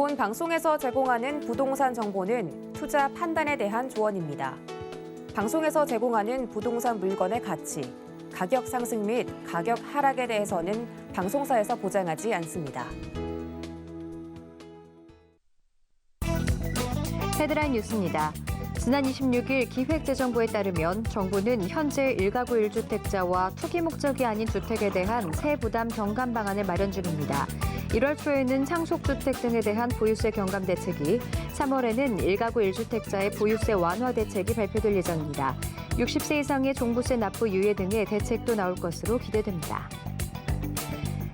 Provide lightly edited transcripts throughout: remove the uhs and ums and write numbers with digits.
본 방송에서 제공하는 부동산 정보는 투자 판단에 대한 조언입니다. 방송에서 제공하는 부동산 물건의 가치, 가격 상승 및 가격 하락에 대해서는 방송사에서 보장하지 않습니다. 헤드라인 뉴스입니다. 지난 26일 기획재정부에 따르면 정부는 현재 1가구 1주택자와 투기 목적이 아닌 주택에 대한 세부담 경감 방안을 마련 중입니다. 1월 초에는 상속주택 등에 대한 보유세 경감 대책이, 3월에는 1가구 1주택자의 보유세 완화 대책이 발표될 예정입니다. 60세 이상의 종부세 납부 유예 등의 대책도 나올 것으로 기대됩니다.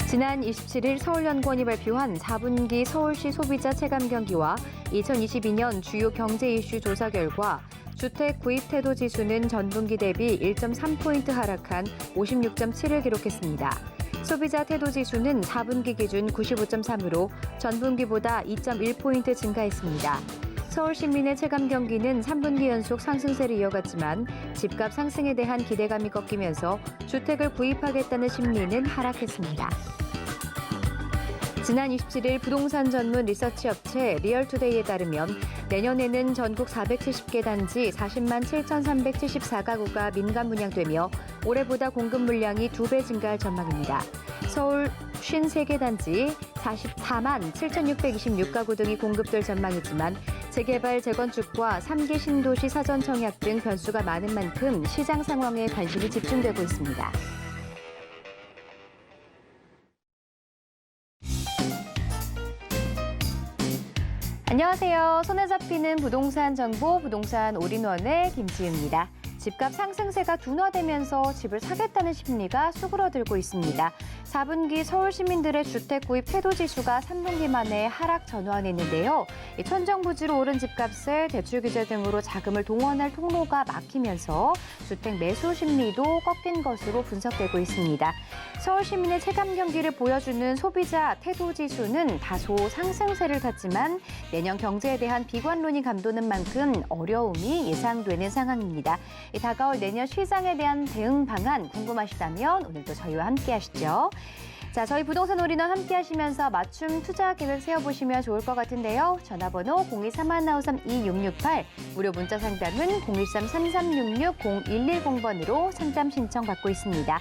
지난 27일 서울연구원이 발표한 4분기 서울시 소비자 체감 경기와 2022년 주요 경제 이슈 조사 결과 주택 구입 태도 지수는 전분기 대비 1.3포인트 하락한 56.7을 기록했습니다. 소비자 태도 지수는 4분기 기준 95.3으로 전분기보다 2.1포인트 증가했습니다. 서울 시민의 체감 경기는 3분기 연속 상승세를 이어갔지만 집값 상승에 대한 기대감이 꺾이면서 주택을 구입하겠다는 심리는 하락했습니다. 지난 27일 부동산 전문 리서치 업체 리얼투데이에 따르면 내년에는 전국 470개 단지 40만 7,374가구가 민간 분양되며 올해보다 공급 물량이 2배 증가할 전망입니다. 서울 53개 단지 44만 7,626가구 등이 공급될 전망이지만 재개발, 재건축과 3기 신도시 사전 청약 등 변수가 많은 만큼 시장 상황에 관심이 집중되고 있습니다. 안녕하세요. 손에 잡히는 부동산 정보, 부동산 올인원의 김지은입니다. 집값 상승세가 둔화되면서 집을 사겠다는 심리가 수그러들고 있습니다. 4분기 서울 시민들의 주택 구입 태도 지수가 3분기 만에 하락 전환했는데요. 천정부지로 오른 집값을 대출 규제 등으로 자금을 동원할 통로가 막히면서 주택 매수 심리도 꺾인 것으로 분석되고 있습니다. 서울 시민의 체감 경기를 보여주는 소비자 태도 지수는 다소 상승세를 탔지만 내년 경제에 대한 비관론이 감도는 만큼 어려움이 예상되는 상황입니다. 다가올 내년 시장에 대한 대응 방안 궁금하시다면 오늘도 저희와 함께 하시죠. 자, 저희 부동산 올인원 함께 하시면서 맞춤 투자 계획 세워보시면 좋을 것 같은데요. 전화번호 023-193-2668, 무료 문자 상담은 013-3366-0110번으로 상담 신청 받고 있습니다.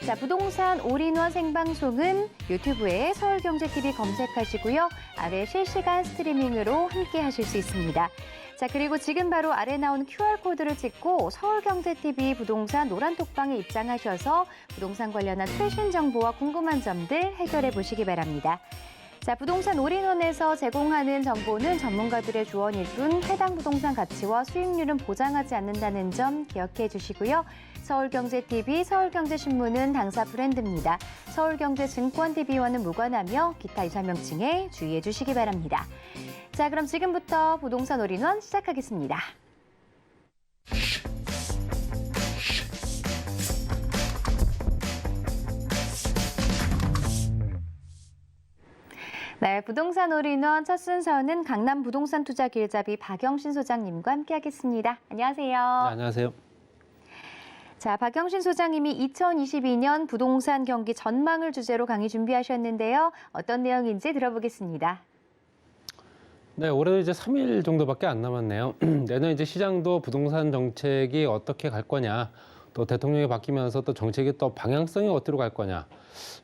자, 부동산 올인원 생방송은 유튜브에 서울경제TV 검색하시고요. 아래 실시간 스트리밍으로 함께 하실 수 있습니다. 자, 그리고 지금 바로 아래 나온 QR코드를 찍고 서울경제TV 부동산 노란톡방에 입장하셔서 부동산 관련한 최신 정보와 궁금한 점들 해결해 보시기 바랍니다. 자, 부동산 올인원에서 제공하는 정보는 전문가들의 조언일 뿐 해당 부동산 가치와 수익률은 보장하지 않는다는 점 기억해 주시고요. 서울경제TV, 서울경제신문은 당사 브랜드입니다. 서울경제증권TV와는 무관하며 기타 이사명칭에 주의해 주시기 바랍니다. 자, 그럼 지금부터 부동산 올인원 시작하겠습니다. 네, 부동산 올인원 첫 순서는 강남 부동산 투자 길잡이 박영신 소장님과 함께하겠습니다. 안녕하세요. 네, 안녕하세요. 자, 박영신 소장님이 2022년 부동산 경기 전망을 주제로 강의 준비하셨는데요. 어떤 내용인지 들어보겠습니다. 네, 올해도 이제 3일 정도밖에 안 남았네요. 내년 이제 시장도 부동산 정책이 어떻게 갈 거냐, 또 대통령이 바뀌면서 또 정책의 또 방향성이 어디로 갈 거냐,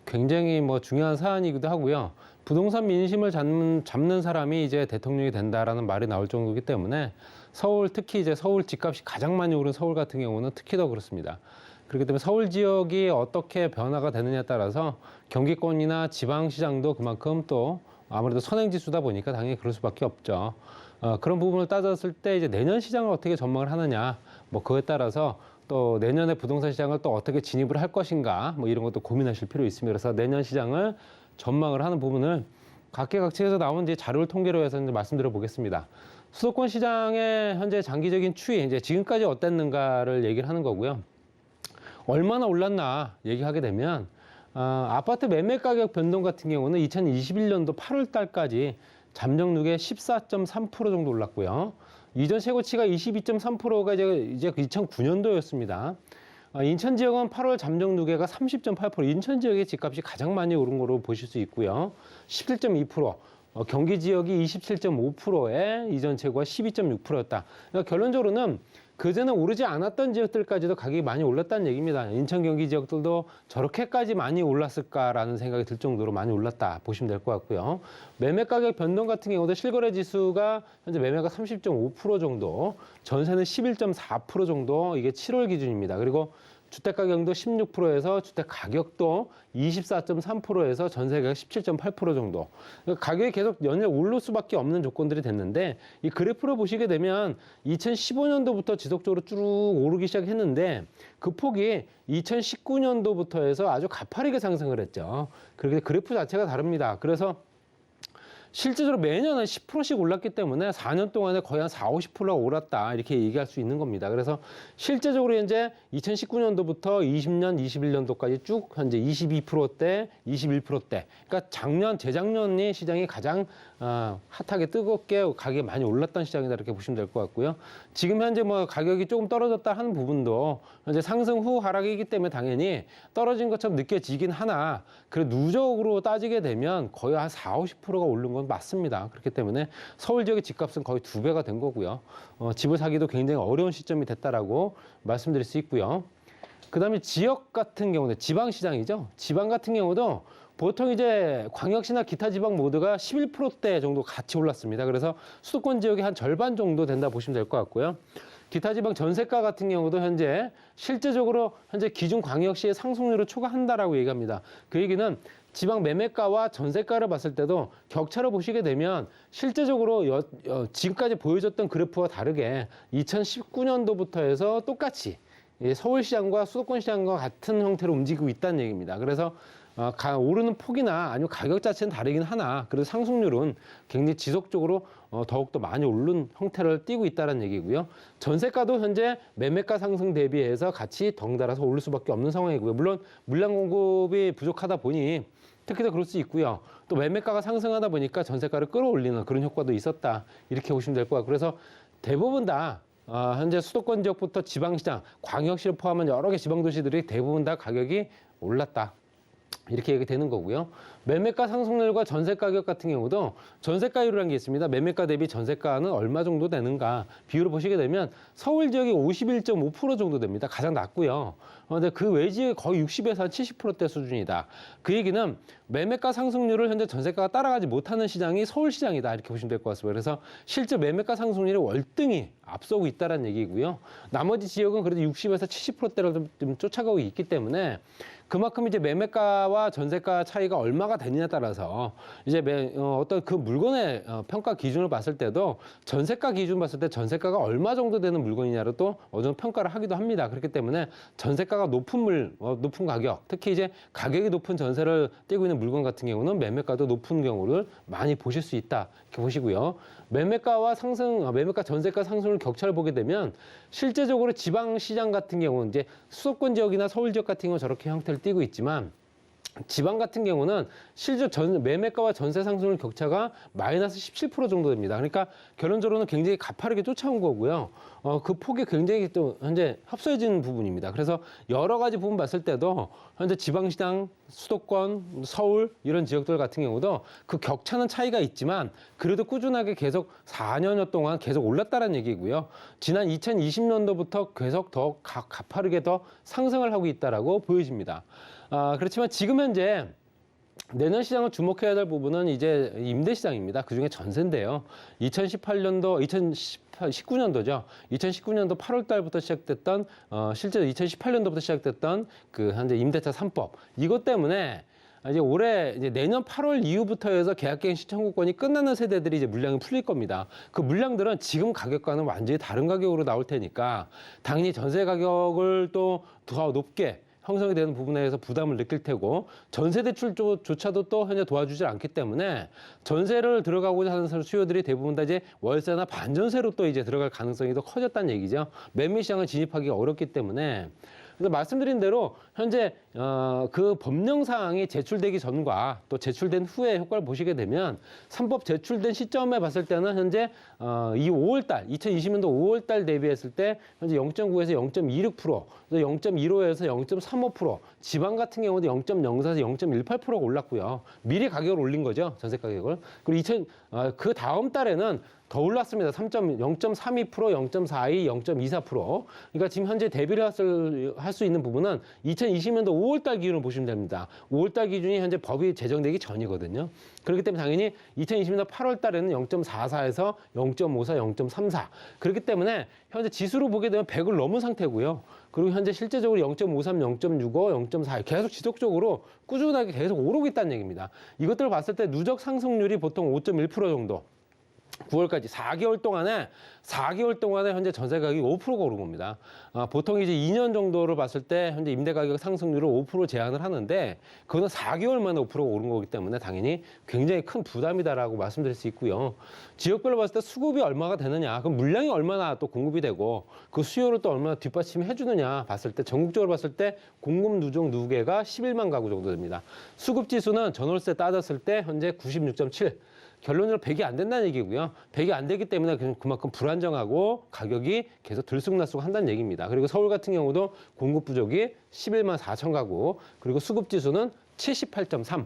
굉장히 중요한 사안이기도 하고요. 부동산 민심을 잡는 사람이 이제 대통령이 된다라는 말이 나올 정도이기 때문에 서울, 특히 이제 서울 집값이 가장 많이 오른 서울 같은 경우는 특히 더 그렇습니다. 그렇기 때문에 서울 지역이 어떻게 변화가 되느냐에 따라서 경기권이나 지방시장도 그만큼 또 아무래도 선행지수다 보니까 당연히 그럴 수밖에 없죠. 그런 부분을 따졌을 때 이제 내년 시장을 어떻게 전망을 하느냐, 그거에 따라서 또 내년에 부동산 시장을 또 어떻게 진입을 할 것인가, 이런 것도 고민하실 필요 있습니다. 그래서 내년 시장을 전망을 하는 부분을 각계각층에서 나온 이제 자료를 통계로 해서 이제 말씀드려 보겠습니다. 수도권 시장의 현재 장기적인 추이, 이제 지금까지 어땠는가를 얘기를 하는 거고요. 얼마나 올랐나 얘기하게 되면 아파트 매매 가격 변동 같은 경우는 2021년도 8월 달까지 잠정 누계 14.3% 정도 올랐고요. 이전 최고치가 22.3%가 이제 2009년도였습니다. 인천 지역은 8월 잠정 누계가 30.8%, 인천 지역의 집값이 가장 많이 오른 거로 보실 수 있고요. 17.2%, 경기 지역이 27.5%에 이전 최고가 12.6%였다. 그러니까 결론적으로는 그제는 오르지 않았던 지역들까지도 가격이 많이 올랐다는 얘기입니다. 인천, 경기 지역들도 저렇게까지 많이 올랐을까라는 생각이 들 정도로 많이 올랐다 보시면 될 것 같고요. 매매 가격 변동 같은 경우도 실거래 지수가 현재 매매가 30.5% 정도, 전세는 11.4% 정도, 이게 7월 기준입니다. 그리고 주택 가격도 16%에서 주택 가격도 24.3%에서 전세 가격 17.8% 정도. 그러니까 가격이 계속 연일 오를 수밖에 없는 조건들이 됐는데, 이 그래프를 보시게 되면 2015년도부터 지속적으로 쭉 오르기 시작했는데 그 폭이 2019년도부터 해서 아주 가파르게 상승을 했죠. 그렇게 그래프 자체가 다릅니다. 그래서 실제적으로 매년 한 10%씩 올랐기 때문에 4년 동안에 거의 한 40~50%가 올랐다 이렇게 얘기할 수 있는 겁니다. 그래서 실제적으로 현재 2019년도부터 20년, 21년도까지 쭉 현재 22%대, 21%대. 그러니까 작년, 재작년이 시장이 가장 핫하게 뜨겁게 가격이 많이 올랐던 시장이다 이렇게 보시면 될 것 같고요. 지금 현재 뭐 가격이 조금 떨어졌다 하는 부분도 현재 상승 후 하락이기 때문에 당연히 떨어진 것처럼 느껴지긴 하나, 그래 누적으로 따지게 되면 거의 한 40~50%가 오른 건 맞습니다. 그렇기 때문에 서울 지역의 집값은 거의 2배가 된 거고요. 집을 사기도 굉장히 어려운 시점이 됐다라고 말씀드릴 수 있고요. 그다음에 지역 같은 경우는 지방시장이죠. 지방 같은 경우도 보통 이제 광역시나 기타 지방 모두가 11%대 정도 같이 올랐습니다. 그래서 수도권 지역의 한 절반 정도 된다 보시면 될 것 같고요. 기타 지방 전세가 같은 경우도 현재 실제적으로 현재 기준 광역시의 상승률을 초과한다라고 얘기합니다. 그 얘기는 지방 매매가와 전세가를 봤을 때도 격차를 보시게 되면 실제적으로 지금까지 보여줬던 그래프와 다르게 2019년도부터 해서 똑같이 서울시장과 수도권시장과 같은 형태로 움직이고 있다는 얘기입니다. 그래서 오르는 폭이나 아니면 가격 자체는 다르긴 하나 그래도 상승률은 굉장히 지속적으로 더욱더 많이 오른 형태를 띠고 있다는 얘기고요. 전세가도 현재 매매가 상승 대비해서 같이 덩달아서 오를 수밖에 없는 상황이고요. 물론 물량 공급이 부족하다 보니 특히 더 그럴 수 있고요. 또 매매가가 상승하다 보니까 전세가를 끌어올리는 그런 효과도 있었다. 이렇게 보시면 될 것 같고, 그래서 대부분 다 현재 수도권 지역부터 지방시장, 광역시를 포함한 여러 개 지방도시들이 대부분 다 가격이 올랐다. 이렇게 얘기되는 거고요. 매매가 상승률과 전세 가격 같은 경우도 전세가율이라는 게 있습니다. 매매가 대비 전세가는 얼마 정도 되는가 비율을 보시게 되면 서울 지역이 51.5% 정도 됩니다. 가장 낮고요. 근데 그 외 지역이 거의 60에서 70%대 수준이다. 그 얘기는 매매가 상승률을 현재 전세가가 따라가지 못하는 시장이 서울시장이다. 이렇게 보시면 될 것 같습니다. 그래서 실제 매매가 상승률이 월등히 앞서고 있다는 얘기고요. 나머지 지역은 그래도 60에서 70%대를 좀 쫓아가고 있기 때문에 그만큼 이제 매매가와 전세가 차이가 얼마가 되느냐에 따라서 이제 어떤 그 물건의 평가 기준을 봤을 때도 전세가 기준 봤을 때 전세가가 얼마 정도 되는 물건이냐로 또 어느 정도 평가를 하기도 합니다. 그렇기 때문에 전세가가 높은 높은 가격, 특히 이제 가격이 높은 전세를 띄고 있는 물건 같은 경우는 매매가도 높은 경우를 많이 보실 수 있다. 이렇게 보시고요. 매매가 전세가 상승률 격차를 보게 되면 실제적으로 지방시장 같은 경우는 이제 수도권 지역이나 서울 지역 같은 경우 저렇게 형태를 띠고 있지만 지방 같은 경우는 실제 매매가와 전세 상승률 격차가 마이너스 17% 정도 됩니다. 그러니까 결론적으로는 굉장히 가파르게 쫓아온 거고요. 그 폭이 굉장히 또 현재 협소해진 부분입니다. 그래서 여러 가지 부분 봤을 때도 현재 지방시장, 수도권, 서울 이런 지역들 같은 경우도 그 격차는 차이가 있지만 그래도 꾸준하게 계속 4년여 동안 계속 올랐다는 얘기고요. 지난 2020년도부터 계속 더 가파르게 더 상승을 하고 있다라고 보여집니다. 그렇지만 지금 현재 내년 시장을 주목해야 될 부분은 이제 임대 시장입니다. 그중에 전세인데요. 2019년도죠. 2019년도 8월 달부터 시작됐던 실제로 2018년도부터 시작됐던 그 현재 임대차 3법. 이것 때문에 이제 올해 이제 내년 8월 이후부터 해서 계약갱신 청구권이 끝나는 세대들이 이제 물량이 풀릴 겁니다. 그 물량들은 지금 가격과는 완전히 다른 가격으로 나올 테니까 당연히 전세 가격을 또 더 높게 형성이 되는 부분에 대해서 부담을 느낄 테고 전세 대출조차도 또 현재 도와주지 않기 때문에 전세를 들어가고자 하는 수요들이 대부분 다 이제 월세나 반전세로 또 이제 들어갈 가능성이 더 커졌다는 얘기죠. 매매 시장을 진입하기가 어렵기 때문에. 그래서 말씀드린 대로 현재 그 법령 사항이 제출되기 전과 또 제출된 후에 효과를 보시게 되면 3법 제출된 시점에 봤을 때는 현재 이 5월달 2020년도 5월달 대비했을 때 현재 0.9에서 0.26%, 0.15에서 0.35%, 지방 같은 경우도 0.04에서 0.18%가 올랐고요. 미리 가격을 올린 거죠, 전세 가격을. 그리고 그 다음 달에는 더 올랐습니다. 0.32%, 0.42, 0.24%. 그러니까 지금 현재 대비를 할 수 있는 부분은 2020년도 5월달 기준으로 보시면 됩니다. 5월달 기준이 현재 법이 제정되기 전이거든요. 그렇기 때문에 당연히 2020년도 8월달에는 0.44에서 0.54, 0.34. 그렇기 때문에 현재 지수로 보게 되면 100을 넘은 상태고요. 그리고 현재 실제적으로 0.53, 0.65, 0.4 계속 지속적으로 꾸준하게 계속 오르고 있다는 얘기입니다. 이것들을 봤을 때 누적 상승률이 보통 5.1% 정도. 9월까지 4개월 동안에 현재 전세 가격이 5%가 오른 겁니다. 보통 이제 2년 정도를 봤을 때 현재 임대 가격 상승률을 5% 제한을 하는데 그거는 4개월 만에 5%가 오른 거기 때문에 당연히 굉장히 큰 부담이다라고 말씀드릴 수 있고요. 지역별로 봤을 때 수급이 얼마가 되느냐, 그럼 물량이 얼마나 또 공급이 되고 그 수요를 또 얼마나 뒷받침해 주느냐 봤을 때 전국적으로 봤을 때 공급 누적 누계가 11만 가구 정도 됩니다. 수급 지수는 전월세 따졌을 때 현재 96.7. 결론적으로 100이 안 된다는 얘기고요. 100이 안 되기 때문에 그만큼 불안정하고 가격이 계속 들쑥날쑥 한다는 얘기입니다. 그리고 서울 같은 경우도 공급 부족이 11만 4천 가구, 그리고 수급 지수는 78.3.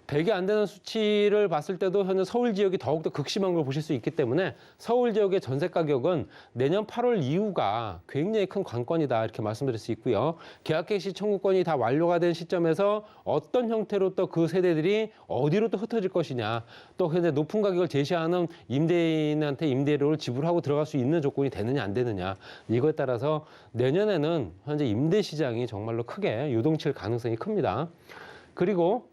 100이 안 되는 수치를 봤을 때도 현재 서울 지역이 더욱더 극심한 걸 보실 수 있기 때문에 서울 지역의 전세 가격은 내년 8월 이후가 굉장히 큰 관건이다 이렇게 말씀드릴 수 있고요. 계약 개시 청구권이 다 완료가 된 시점에서 어떤 형태로 또 그 세대들이 어디로 또 흩어질 것이냐, 또 현재 높은 가격을 제시하는 임대인한테 임대료를 지불하고 들어갈 수 있는 조건이 되느냐 안 되느냐, 이거에 따라서 내년에는 현재 임대 시장이 정말로 크게 요동칠 가능성이 큽니다. 그리고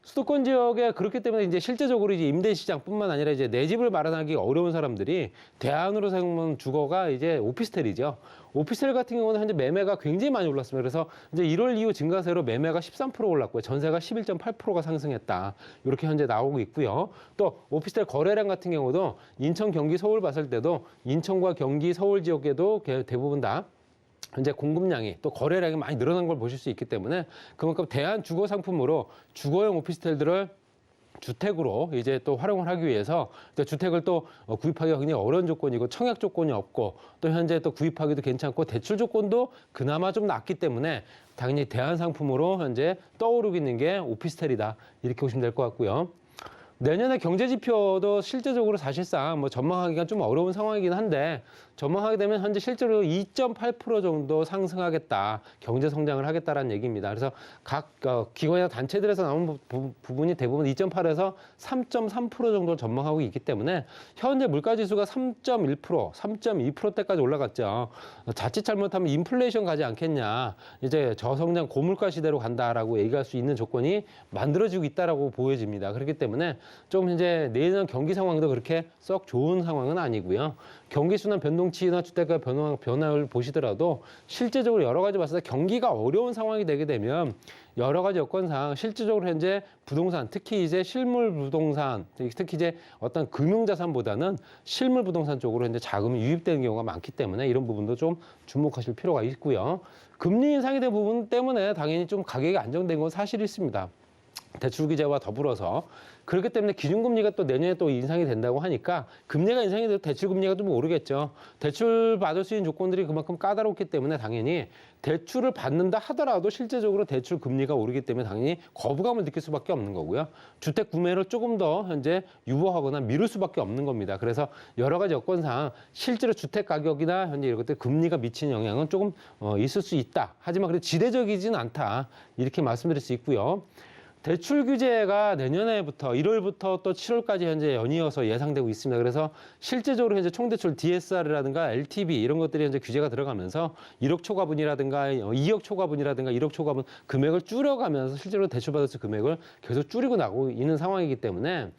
수도권 지역에 그렇기 때문에 이제 실제적으로 이제 임대 시장뿐만 아니라 이제 내 집을 마련하기 어려운 사람들이 대안으로 삼는 주거가 이제 오피스텔이죠. 오피스텔 같은 경우는 현재 매매가 굉장히 많이 올랐습니다. 그래서 이제 1월 이후 증가세로 매매가 13% 올랐고요. 전세가 11.8%가 상승했다. 이렇게 현재 나오고 있고요. 또 오피스텔 거래량 같은 경우도 인천, 경기, 서울 봤을 때도 인천과 경기, 서울 지역에도 대부분 다 현재 공급량이 또 거래량이 많이 늘어난 걸 보실 수 있기 때문에 그만큼 대한 주거 상품으로 주거용 오피스텔들을 주택으로 이제 또 활용을 하기 위해서 주택을 또 구입하기가 굉장히 어려운 조건이고 청약 조건이 없고 또 현재 또 구입하기도 괜찮고 대출 조건도 그나마 좀 낮기 때문에 당연히 대안 상품으로 현재 떠오르고 있는 게 오피스텔이다 이렇게 보시면 될 것 같고요. 내년에 경제 지표도 실제적으로 사실상 뭐 전망하기가 좀 어려운 상황이긴 한데 전망하게 되면 현재 실제로 2.8% 정도 상승하겠다, 경제 성장을 하겠다라는 얘기입니다. 그래서 각 기관이나 단체들에서 나온 부분이 대부분 2.8에서 3.3% 정도 전망하고 있기 때문에 현재 물가 지수가 3.1%, 3.2%대까지 올라갔죠. 자칫 잘못하면 인플레이션 가지 않겠냐, 이제 저성장 고물가 시대로 간다라고 얘기할 수 있는 조건이 만들어지고 있다라고 보여집니다. 그렇기 때문에 좀 이제 내년 경기 상황도 그렇게 썩 좋은 상황은 아니고요. 경기 순환 변동치나 주택가 변화를 보시더라도 실제적으로 여러 가지 봤을 때 경기가 어려운 상황이 되게 되면 여러 가지 여건상 실질적으로 현재 부동산, 특히 이제 실물 부동산, 특히 이제 어떤 금융자산보다는 실물 부동산 쪽으로 현재 자금이 유입되는 경우가 많기 때문에 이런 부분도 좀 주목하실 필요가 있고요. 금리 인상이 된 부분 때문에 당연히 좀 가격이 안정된 건 사실이 있습니다. 대출 규제와 더불어서. 그렇기 때문에 기준금리가 또 내년에 또 인상이 된다고 하니까 금리가 인상이 돼도 대출금리가 좀 오르겠죠. 대출 받을 수 있는 조건들이 그만큼 까다롭기 때문에 당연히 대출을 받는다 하더라도 실제적으로 대출 금리가 오르기 때문에 당연히 거부감을 느낄 수밖에 없는 거고요. 주택 구매를 조금 더 현재 유보하거나 미룰 수밖에 없는 겁니다. 그래서 여러 가지 여건상 실제로 주택 가격이나 현재 이런 것들 금리가 미치는 영향은 조금 있을 수 있다. 하지만 그래도 지대적이지는 않다. 이렇게 말씀드릴 수 있고요. 대출 규제가 내년에부터 1월부터 또 7월까지 현재 연이어서 예상되고 있습니다. 그래서 실제적으로 현재 총대출 DSR이라든가 LTV 이런 것들이 현재 규제가 들어가면서 1억 초과분이라든가 2억 초과분이라든가 1억 초과분 금액을 줄여가면서 실제로 대출받을 수 금액을 계속 줄이고 나고 있는 상황이기 때문에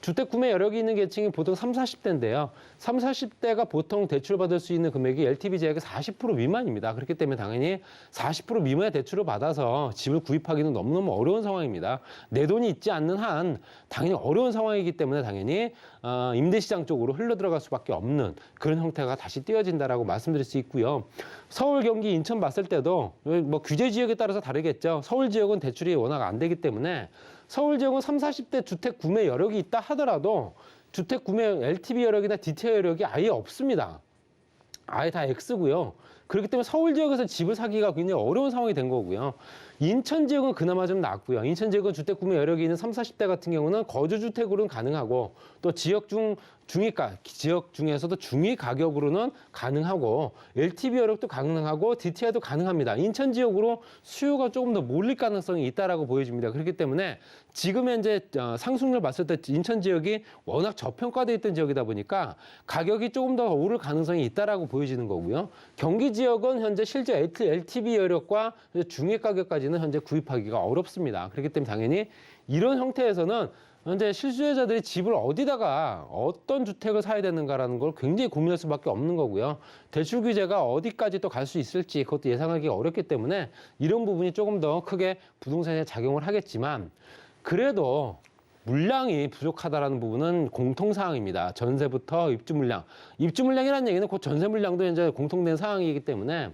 주택 구매 여력이 있는 계층이 보통 30, 40대인데요. 30, 40대가 보통 대출받을 수 있는 금액이 LTV 제약이 40% 미만입니다. 그렇기 때문에 당연히 40% 미만의 대출을 받아서 집을 구입하기는 너무너무 어려운 상황입니다. 내 돈이 있지 않는 한 당연히 어려운 상황이기 때문에 당연히 임대시장 쪽으로 흘러들어갈 수밖에 없는 그런 형태가 다시 띄어진다라고 말씀드릴 수 있고요. 서울, 경기, 인천 봤을 때도 뭐 규제 지역에 따라서 다르겠죠. 서울 지역은 대출이 워낙 안 되기 때문에 서울 지역은 30, 40대 주택 구매 여력이 있다 하더라도 주택 구매 LTV 여력이나 DTI 여력이 아예 없습니다. 아예 다 X고요. 그렇기 때문에 서울 지역에서 집을 사기가 굉장히 어려운 상황이 된 거고요. 인천 지역은 그나마 좀 낫고요. 인천 지역은 주택 구매 여력이 있는 30, 40대 같은 경우는 거주주택으로는 가능하고 또 지역 지역 중에서도 중위 가격으로는 가능하고 LTV 여력도 가능하고 DTI도 가능합니다. 인천 지역으로 수요가 조금 더 몰릴 가능성이 있다라고 보여집니다. 그렇기 때문에 지금 현재 상승률 봤을 때 인천 지역이 워낙 저평가되어 있던 지역이다 보니까 가격이 조금 더 오를 가능성이 있다라고 보여지는 거고요. 경기 지역은 현재 실제 LTV 여력과 중위 가격까지는 현재 구입하기가 어렵습니다. 그렇기 때문에 당연히 이런 형태에서는 현재 실수요자들이 집을 어디다가 어떤 주택을 사야 되는가라는 걸 굉장히 고민할 수밖에 없는 거고요. 대출 규제가 어디까지 또 갈 수 있을지 그것도 예상하기 어렵기 때문에 이런 부분이 조금 더 크게 부동산에 작용을 하겠지만 그래도 물량이 부족하다라는 부분은 공통사항입니다. 전세부터 입주 물량. 입주 물량이라는 얘기는 곧 전세 물량도 현재 공통된 사항이기 때문에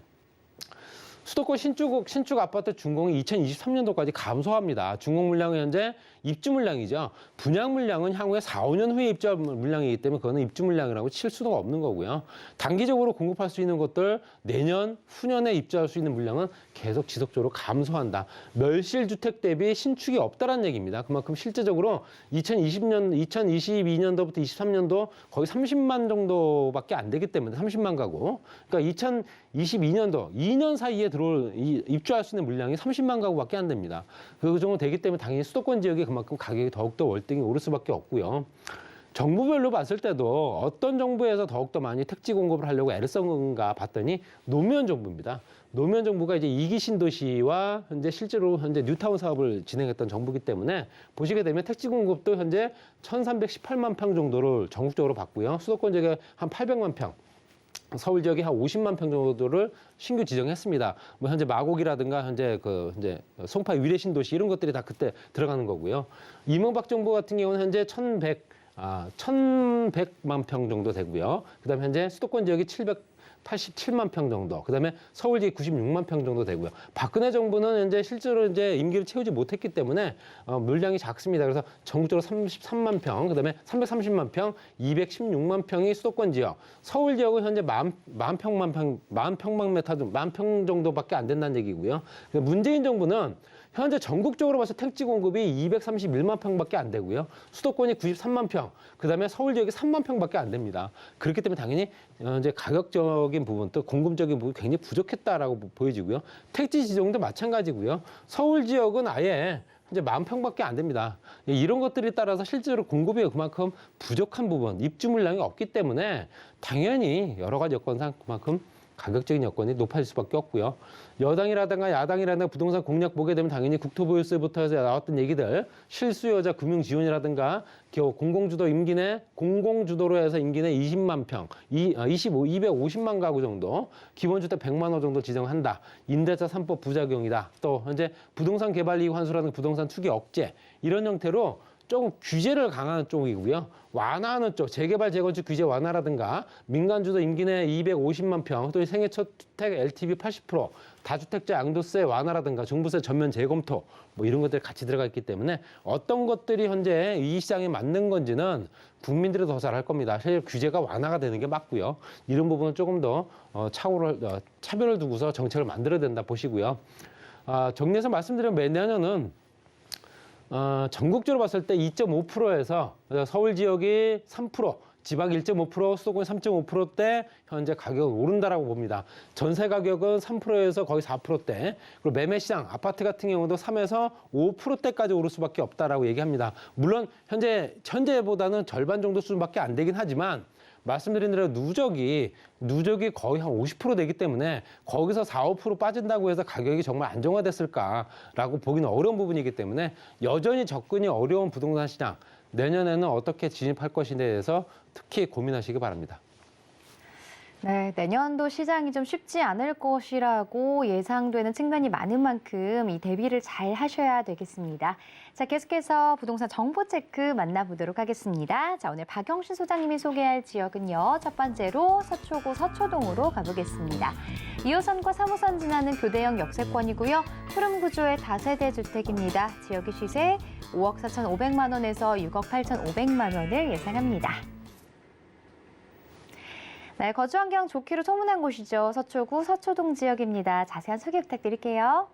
수도권 신축 아파트 준공이 2023년도까지 감소합니다. 준공 물량은 현재 입주 물량이죠. 분양 물량은 향후에 4, 5년 후에 입주할 물량이기 때문에 그거는 입주 물량이라고 칠 수가 없는 거고요. 단기적으로 공급할 수 있는 것들 내년, 후년에 입주할 수 있는 물량은 계속 지속적으로 감소한다. 멸실주택 대비 신축이 없다는 얘기입니다. 그만큼 실제적으로 2022년도부터 23년도 거의 30만 정도밖에 안 되기 때문에 30만 가구. 그러니까 2022년도 2년 사이에 입주할 수 있는 물량이 30만 가구밖에 안 됩니다. 그 정도 되기 때문에 당연히 수도권 지역이 그만큼 가격이 더욱더 월등히 오를 수밖에 없고요. 정부별로 봤을 때도 어떤 정부에서 더욱더 많이 택지 공급을 하려고 애를 썼는가 봤더니 노무현 정부입니다. 노무현 정부가 이제 2기 신도시와 현재 실제로 현재 뉴타운 사업을 진행했던 정부이기 때문에 보시게 되면 택지 공급도 현재 1,318만 평 정도를 전국적으로 받고요. 수도권 지역에 한 800만 평. 서울 지역이 한 50만 평 정도를 신규 지정했습니다. 뭐 현재 마곡이라든가 현재 송파 위례 신도시 이런 것들이 다 그때 들어가는 거고요. 이명박 정부 같은 경우는 현재 1,100만 평 정도 되고요. 그다음에 현재 수도권 지역이 787만 평 정도, 그다음에 서울 지역이 96만 평 정도 되고요. 박근혜 정부는 현재 실제로 이제 임기를 채우지 못했기 때문에 물량이 작습니다. 그래서 전국적으로 33만 평, 그다음에 330만 평, 216만 평이 수도권 지역. 서울 지역은 현재 만 평 정도밖에 안 된다는 얘기고요. 문재인 정부는 현재 전국적으로 봐서 택지 공급이 231만 평밖에 안 되고요. 수도권이 93만 평, 그다음에 서울 지역이 3만 평밖에 안 됩니다. 그렇기 때문에 당연히 이제 가격적인 부분 또 공급적인 부분이 굉장히 부족했다라고 보여지고요. 택지 지정도 마찬가지고요. 서울 지역은 아예 이제 10,000평밖에 안 됩니다. 이런 것들에 따라서 실제로 공급이 그만큼 부족한 부분, 입주 물량이 없기 때문에 당연히 여러 가지 여건상 그만큼 가격적인 여건이 높아질 수밖에 없고요. 여당이라든가 야당이라든가 부동산 공약 보게 되면 당연히 국토보유세부터 해서 나왔던 얘기들, 실수요자 금융 지원이라든가 공공주도 임기 내 공공주도로 해서 임기 내 20만 평, 250만 가구 정도, 기본주택 100만 호 정도 지정한다. 임대차 3법 부작용이다. 또 현재 부동산 개발 이익 환수라는 부동산 투기 억제 이런 형태로 조금 규제를 강화하는 쪽이고요. 완화하는 쪽, 재개발, 재건축 규제 완화라든가 민간주도 임기 내 250만 평, 또 생애 첫 주택 LTV 80%, 다주택자 양도세 완화라든가 종부세 전면 재검토 뭐 이런 것들이 같이 들어가 있기 때문에 어떤 것들이 현재 이 시장에 맞는 건지는 국민들이 더 잘 할 겁니다. 사실 규제가 완화가 되는 게 맞고요. 이런 부분은 조금 더 차별을 두고서 정책을 만들어야 된다 보시고요. 정리해서 말씀드리면 매년은 전국적으로 봤을 때 2.5%에서 서울 지역이 3%, 지방 1.5%, 수도권이 3.5%대 현재 가격은 오른다라고 봅니다. 전세 가격은 3%에서 거의 4%대, 그리고 매매 시장 아파트 같은 경우도 3에서 5%대까지 오를 수밖에 없다라고 얘기합니다. 물론 현재보다는 절반 정도 수준밖에 안 되긴 하지만 말씀드린 대로 누적이 거의 한 50% 되기 때문에 거기서 4, 5% 빠진다고 해서 가격이 정말 안정화됐을까라고 보기는 어려운 부분이기 때문에 여전히 접근이 어려운 부동산 시장, 내년에는 어떻게 진입할 것인에 대해서 특히 고민하시기 바랍니다. 네, 내년도 시장이 좀 쉽지 않을 것이라고 예상되는 측면이 많은 만큼 이 대비를 잘 하셔야 되겠습니다. 자, 계속해서 부동산 정보 체크 만나보도록 하겠습니다. 자, 오늘 박영신 소장님이 소개할 지역은요. 첫 번째로 서초구 서초동으로 가보겠습니다. 2호선과 3호선 지나는 교대형 역세권이고요. 푸른 구조의 다세대 주택입니다. 지역의 시세 5억 4,500만 원에서 6억 8,500만 원을 예상합니다. 네, 거주 환경 좋기로 소문난 곳이죠. 서초구 서초동 지역입니다. 자세한 소개 부탁드릴게요.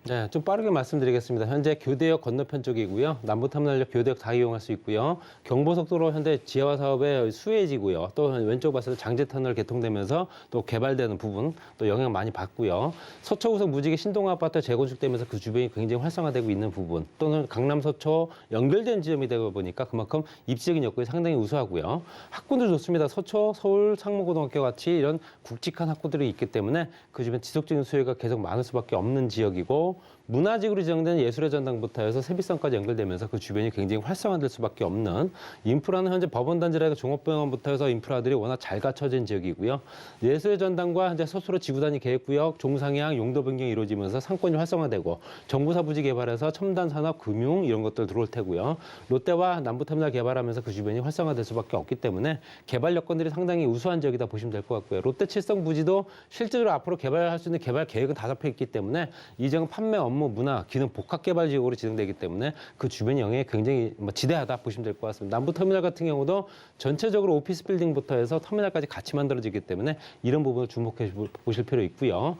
네, 좀 빠르게 말씀드리겠습니다. 현재 교대역 건너편 쪽이고요. 남부터미널역 교대역 다 이용할 수 있고요. 경부속도로 현재 지하화 사업의 수혜지고요. 또 왼쪽 봤을 때 장제터널 개통되면서 또 개발되는 부분 또 영향 많이 받고요. 서초구석 무지개 신동아파트 재건축되면서 그 주변이 굉장히 활성화되고 있는 부분 또는 강남 서초 연결된 지점이 되다 보니까 그만큼 입지적인 여건이 상당히 우수하고요. 학군도 좋습니다. 서초, 서울, 상무고등학교 같이 이런 굵직한 학구들이 있기 때문에 그 주변 지속적인 수요가 계속 많을 수밖에 없는 지역이고 문화지구로 지정된 예술의 전당부터 해서 세비성까지 연결되면서 그 주변이 굉장히 활성화될 수밖에 없는 인프라는 현재 법원단지라든가 종합병원부터 해서 인프라들이 워낙 잘 갖춰진 지역이고요. 예술의 전당과 현재 서초로 지구단위 계획구역, 종상향, 용도 변경이 이루어지면서 상권이 활성화되고 정부사 부지 개발해서 첨단 산업, 금융 이런 것들 들어올 테고요. 롯데와 남부터미널 개발하면서 그 주변이 활성화될 수밖에 없기 때문에 개발 여건들이 상당히 우수한 지역이다 보시면 될 것 같고요. 롯데 칠성 부지도 실제로 앞으로 개발할 수 있는 개발 계획은 다 잡혀 있기 때문에 이 지역은 판매 업무, 문화, 기능 복합 개발 지역으로 진행되기 때문에 그 주변 영향이 굉장히 지대하다 보시면 될 것 같습니다. 남부터미널 같은 경우도 전체적으로 오피스 빌딩부터 해서 터미널까지 같이 만들어지기 때문에 이런 부분을 주목해 보실 필요 있고요.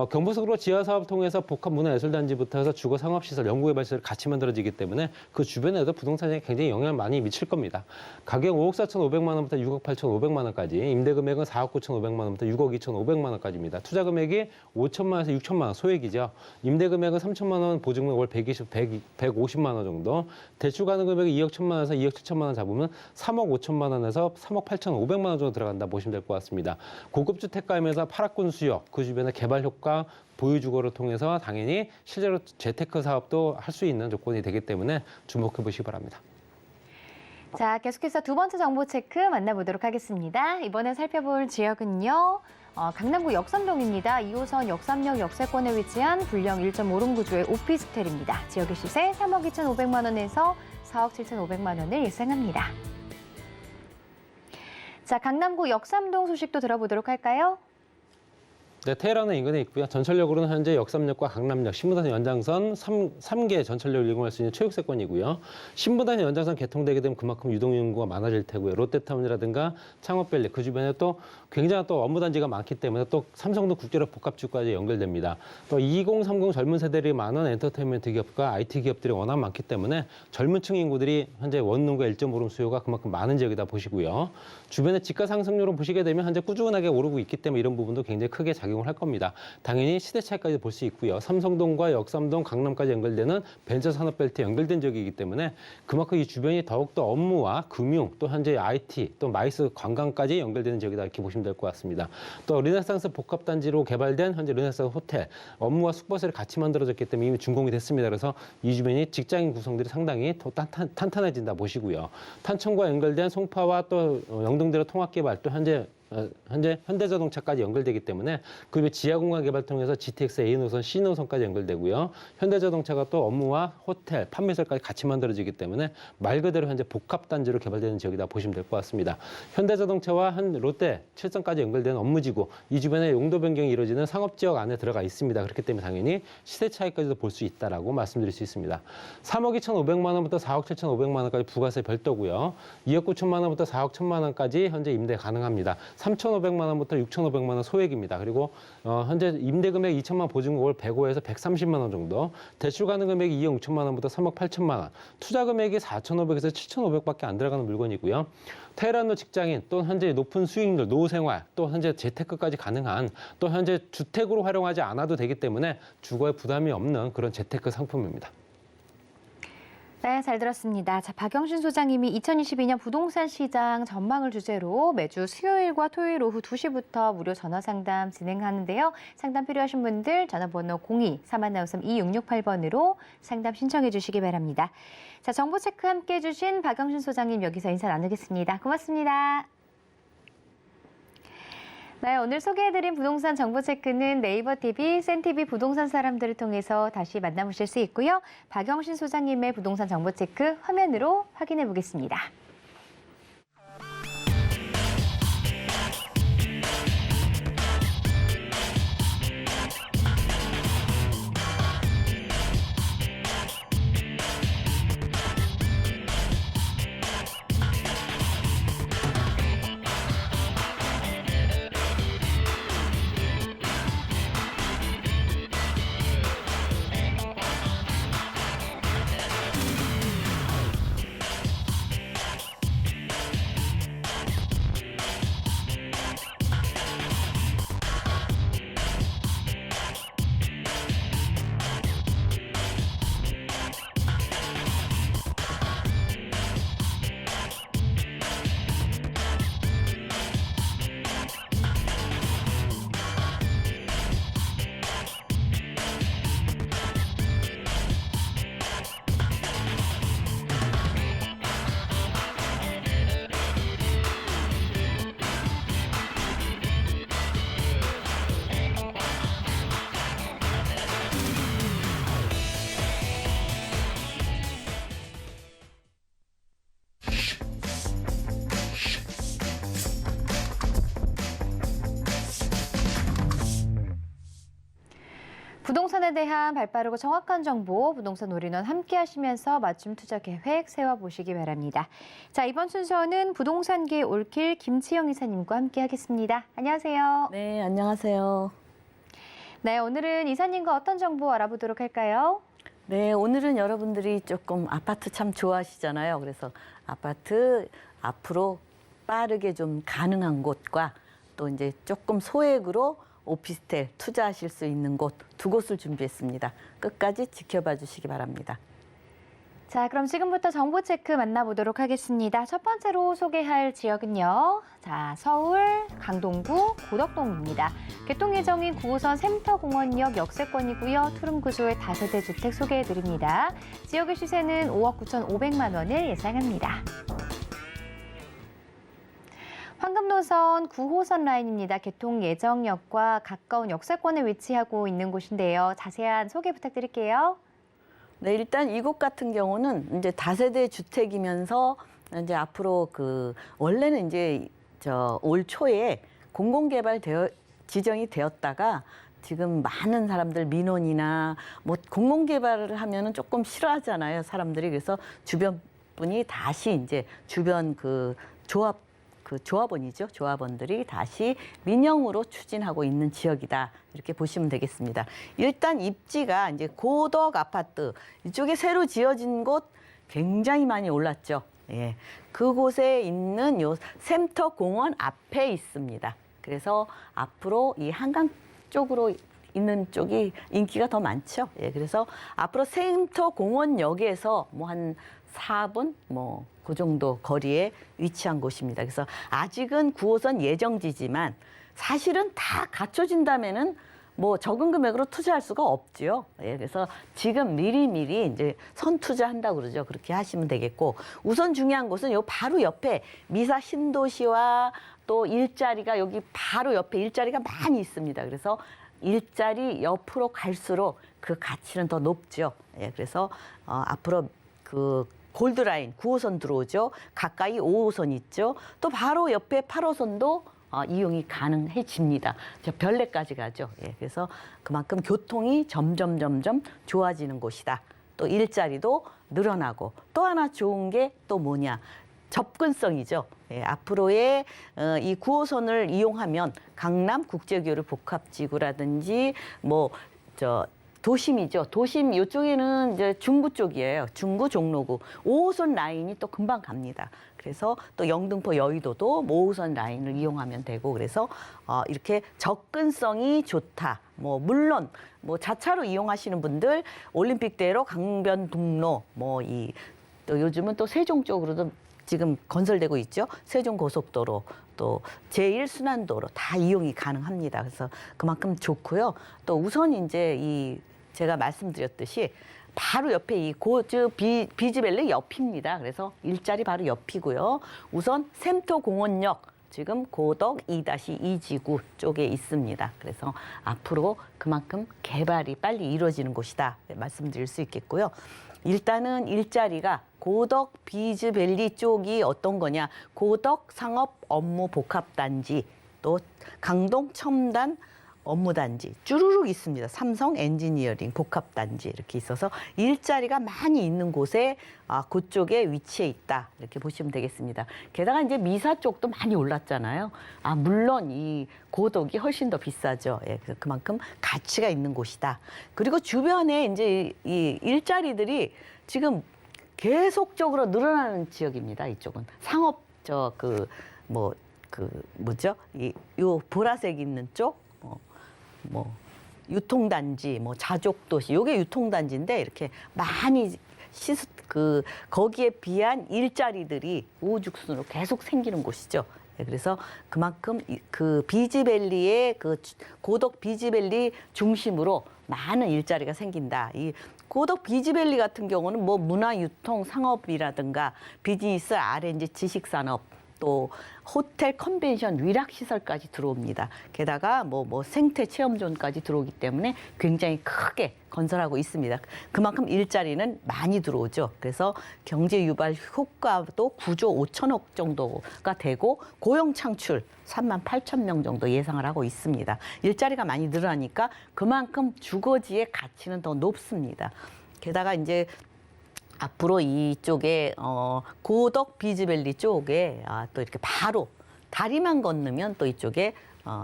경부속으로 지하 사업 통해서 복합 문화예술단지부터 해서 주거 상업시설, 연구개발시설 같이 만들어지기 때문에 그 주변에도 부동산에 굉장히 영향을 많이 미칠 겁니다. 가격 5억 4,500만 원부터 6억 8,500만 원까지, 임대금액은 4억 9,500만 원부터 6억 2,500만 원까지입니다. 투자금액이 5천만 원에서 6천만 원 소액이죠. 임대금액은 3천만 원, 보증금 월 150만 원 정도, 대출 가능 금액이 2억 1천만 원에서 2억 7천만 원 잡으면 3억 5천만 원에서 3억 8,500만 원 정도 들어간다 보시면 될 것 같습니다. 고급 주택가이면서 8학군 수요, 그 주변에 개발 효과, 보유주거를 통해서 당연히 실제로 재테크 사업도 할 수 있는 조건이 되기 때문에 주목해 보시기 바랍니다. 자, 계속해서 두 번째 정보 체크 만나보도록 하겠습니다. 이번에 살펴볼 지역은요. 강남구 역삼동입니다. 2호선 역삼역 역세권에 위치한 불량 1.5룸 구조의 오피스텔입니다. 지역의 시세 3억 2,500만 원에서 4억 7,500만 원을 예상합니다. 자, 강남구 역삼동 소식도 들어보도록 할까요? 네, 테헤란은 인근에 있고요. 전철역으로는 현재 역삼역과 강남역, 신분당 연장선 3개 전철역을 이용할 수 있는 최육세권이고요. 신분당 연장선 개통되게 되면 그만큼 유동 인구가 많아질 테고요. 롯데타운이라든가 창업밸리 그 주변에 또 굉장한 또 업무단지가 많기 때문에 또 삼성도 국제적 복합주까지 연결됩니다. 또 2030 젊은 세대들이 많은 엔터테인먼트 기업과 IT 기업들이 워낙 많기 때문에 젊은 층 인구들이 현재 원룸과 1.5룸 수요가 그만큼 많은 지역이다 보시고요. 주변에 집가 상승률을 보시게 되면 현재 꾸준하게 오르고 있기 때문에 이런 부분도 굉장히 크게 작용을 할 겁니다. 당연히 시대 차이까지 볼 수 있고요. 삼성동과 역삼동, 강남까지 연결되는 벤처 산업벨트에 연결된 지역이기 때문에 그만큼 이 주변이 더욱더 업무와 금융, 또 현재 IT, 또 마이스 관광까지 연결되는 지역이다 이렇게 보시면 될 것 같습니다. 또 르네상스 복합단지로 개발된 현재 르네상스 호텔, 업무와 숙박시설이 같이 만들어졌기 때문에 이미 준공이 됐습니다. 그래서 이 주변이 직장인 구성들이 상당히 더 탄탄해진다 보시고요. 탄천과 연결된 송파와 또 영동대로 통합개발, 또 현재 현대자동차까지 연결되기 때문에 그리고 지하공간 개발 통해서 GTX A노선, C노선까지 연결되고요. 현대자동차가 또 업무와 호텔, 판매설까지 같이 만들어지기 때문에 말 그대로 현재 복합단지로 개발되는 지역이다 보시면 될 것 같습니다. 현대자동차와 롯데, 칠성까지 연결되는 업무지구, 이 주변에 용도 변경이 이루어지는 상업지역 안에 들어가 있습니다. 그렇기 때문에 당연히 시세 차이까지도 볼 수 있다라고 말씀드릴 수 있습니다. 3억 2,500만 원부터 4억 7,500만 원까지 부가세 별도고요. 2억 9천만 원부터 4억 1천만 원까지 현재 임대 가능합니다. 3,500만 원부터 6,500만 원 소액입니다. 그리고 현재 임대금액 2천만 원, 보증금 월 105에서 130만 원 정도, 대출 가능 금액이 2억 6천만 원부터 3억 8천만 원, 투자 금액이 4,500에서 7,500밖에 안 들어가는 물건이고요. 테헤란로 직장인, 또 현재 높은 수익률, 노후생활, 또 현재 재테크까지 가능한, 또 현재 주택으로 활용하지 않아도 되기 때문에 주거에 부담이 없는 그런 재테크 상품입니다. 네, 잘 들었습니다. 자, 박영신 소장님이 2022년 부동산 시장 전망을 주제로 매주 수요일과 토요일 오후 2시부터 무료 전화 상담 진행하는데요. 상담 필요하신 분들 전화번호 02-3153-2668번으로 상담 신청해 주시기 바랍니다. 자, 정보 체크 함께 해주신 박영신 소장님 여기서 인사 나누겠습니다. 고맙습니다. 네, 오늘 소개해드린 부동산 정보 체크는 네이버 TV, 센TV 부동산 사람들을 통해서 다시 만나보실 수 있고요. 박영신 소장님의 부동산 정보 체크 화면으로 확인해 보겠습니다. 부동산에 대한 발빠르고 정확한 정보, 부동산 올인원 함께 하시면서 맞춤 투자 계획 세워보시기 바랍니다. 자, 이번 순서는 부동산계 올킬 김치영 이사님과 함께 하겠습니다. 안녕하세요. 네, 안녕하세요. 네, 오늘은 이사님과 어떤 정보 알아보도록 할까요? 네, 오늘은 여러분들이 조금 아파트 참 좋아하시잖아요. 그래서 아파트 앞으로 빠르게 좀 가능한 곳과 또 이제 조금 소액으로 오피스텔 투자하실 수 있는 곳 두 곳을 준비했습니다. 끝까지 지켜봐 주시기 바랍니다. 자, 그럼 지금부터 정보 체크 만나보도록 하겠습니다. 첫 번째로 소개할 지역은요. 자, 서울 강동구 고덕동입니다. 개통 예정인 9호선 샘터공원역 역세권이고요. 투룸 구조의 다세대 주택 소개해드립니다. 지역의 시세는 5억 9,500만 원을 예상합니다. 황금노선 9호선 라인입니다. 개통 예정역과 가까운 역세권에 위치하고 있는 곳인데요. 자세한 소개 부탁드릴게요. 네, 일단 이곳 같은 경우는 이제 다세대 주택이면서 이제 앞으로 원래는 이제 올 초에 공공개발 지정이 되었다가 지금 많은 사람들 민원이나 뭐 공공개발을 하면은 조금 싫어하잖아요, 사람들이. 그래서 주변 분이 다시 이제 주변 조합원이죠. 조합원들이 다시 민영으로 추진하고 있는 지역이다. 이렇게 보시면 되겠습니다. 일단 입지가 이제 고덕 아파트 이쪽에 새로 지어진 곳 굉장히 많이 올랐죠. 예. 그곳에 있는 요 샘터 공원 앞에 있습니다. 그래서 앞으로 이 한강 쪽으로 있는 쪽이 인기가 더 많죠. 예. 그래서 앞으로 샘터 공원역에서 뭐 한 4분 그 정도 거리에 위치한 곳입니다. 그래서 아직은 9호선 예정지지만 사실은 다 갖춰진다면은 뭐 적은 금액으로 투자할 수가 없죠. 예, 그래서 지금 미리미리 이제 선투자한다고 그러죠. 그렇게 하시면 되겠고, 우선 중요한 곳은 요 바로 옆에 미사 신도시와 또 일자리가 여기 바로 옆에 일자리가 많이 있습니다. 그래서 일자리 옆으로 갈수록 그 가치는 더 높죠. 예, 그래서 앞으로 골드라인 9호선 들어오죠. 가까이 5호선 있죠. 또 바로 옆에 8호선도 이용이 가능해집니다. 별내까지 가죠. 예, 그래서 그만큼 교통이 점점 좋아지는 곳이다. 또 일자리도 늘어나고, 또 하나 좋은 게 또 뭐냐? 접근성이죠. 예, 앞으로의 이 9호선을 이용하면 강남 국제교류 복합지구라든지 도심이죠. 도심 이쪽에는 이제 중구 쪽이에요. 중구 종로구 5호선 라인이 또 금방 갑니다. 그래서 또 영등포 여의도도 5호선 라인을 이용하면 되고, 그래서 이렇게 접근성이 좋다. 물론 자차로 이용하시는 분들 올림픽대로 강변북로 이 또 요즘은 또 세종 쪽으로도 지금 건설되고 있죠. 세종고속도로 또 제1순환도로 다 이용이 가능합니다. 그래서 그만큼 좋고요. 또 우선 이제 이 제가 말씀드렸듯이 바로 옆에 이 고즈 비즈밸리 옆입니다. 그래서 일자리 바로 옆이고요. 우선 샘터공원역 지금 고덕 2-2지구 쪽에 있습니다. 그래서 앞으로 그만큼 개발이 빨리 이루어지는 곳이다 말씀드릴 수 있겠고요. 일단은 일자리가 고덕 비즈밸리 쪽이 어떤 거냐. 고덕 상업 업무 복합단지 또 강동 첨단 업무단지 쭈루룩 있습니다. 삼성 엔지니어링 복합단지 이렇게 있어서 일자리가 많이 있는 곳에 그쪽에 위치해 있다 이렇게 보시면 되겠습니다. 게다가 이제 미사 쪽도 많이 올랐잖아요. 물론 이 고덕이 훨씬 더 비싸죠. 예, 그래서 그만큼 가치가 있는 곳이다. 그리고 주변에 이제 이 일자리들이 지금 계속적으로 늘어나는 지역입니다. 이쪽은 상업 뭐죠? 요 보라색 있는 쪽. 유통단지, 자족도시, 요게 유통단지인데 이렇게 많이 거기에 비한 일자리들이 우후죽순으로 계속 생기는 곳이죠. 그래서 그만큼 그 비즈밸리의 그 고덕 비즈밸리 중심으로 많은 일자리가 생긴다. 이 고덕 비즈밸리 같은 경우는 뭐 문화유통 상업이라든가 비즈니스 R&D 지식산업 또 호텔, 컨벤션, 위락시설까지 들어옵니다. 게다가 뭐 생태 체험존까지 들어오기 때문에 굉장히 크게 건설하고 있습니다. 그만큼 일자리는 많이 들어오죠. 그래서 경제 유발 효과도 9조 5천억 정도가 되고 고용 창출 3만 8천 명 정도 예상을 하고 있습니다. 일자리가 많이 늘어나니까 그만큼 주거지의 가치는 더 높습니다. 게다가 이제 앞으로 이쪽에 고덕 비즈밸리 쪽에 또 이렇게 바로 다리만 건너면 또 이쪽에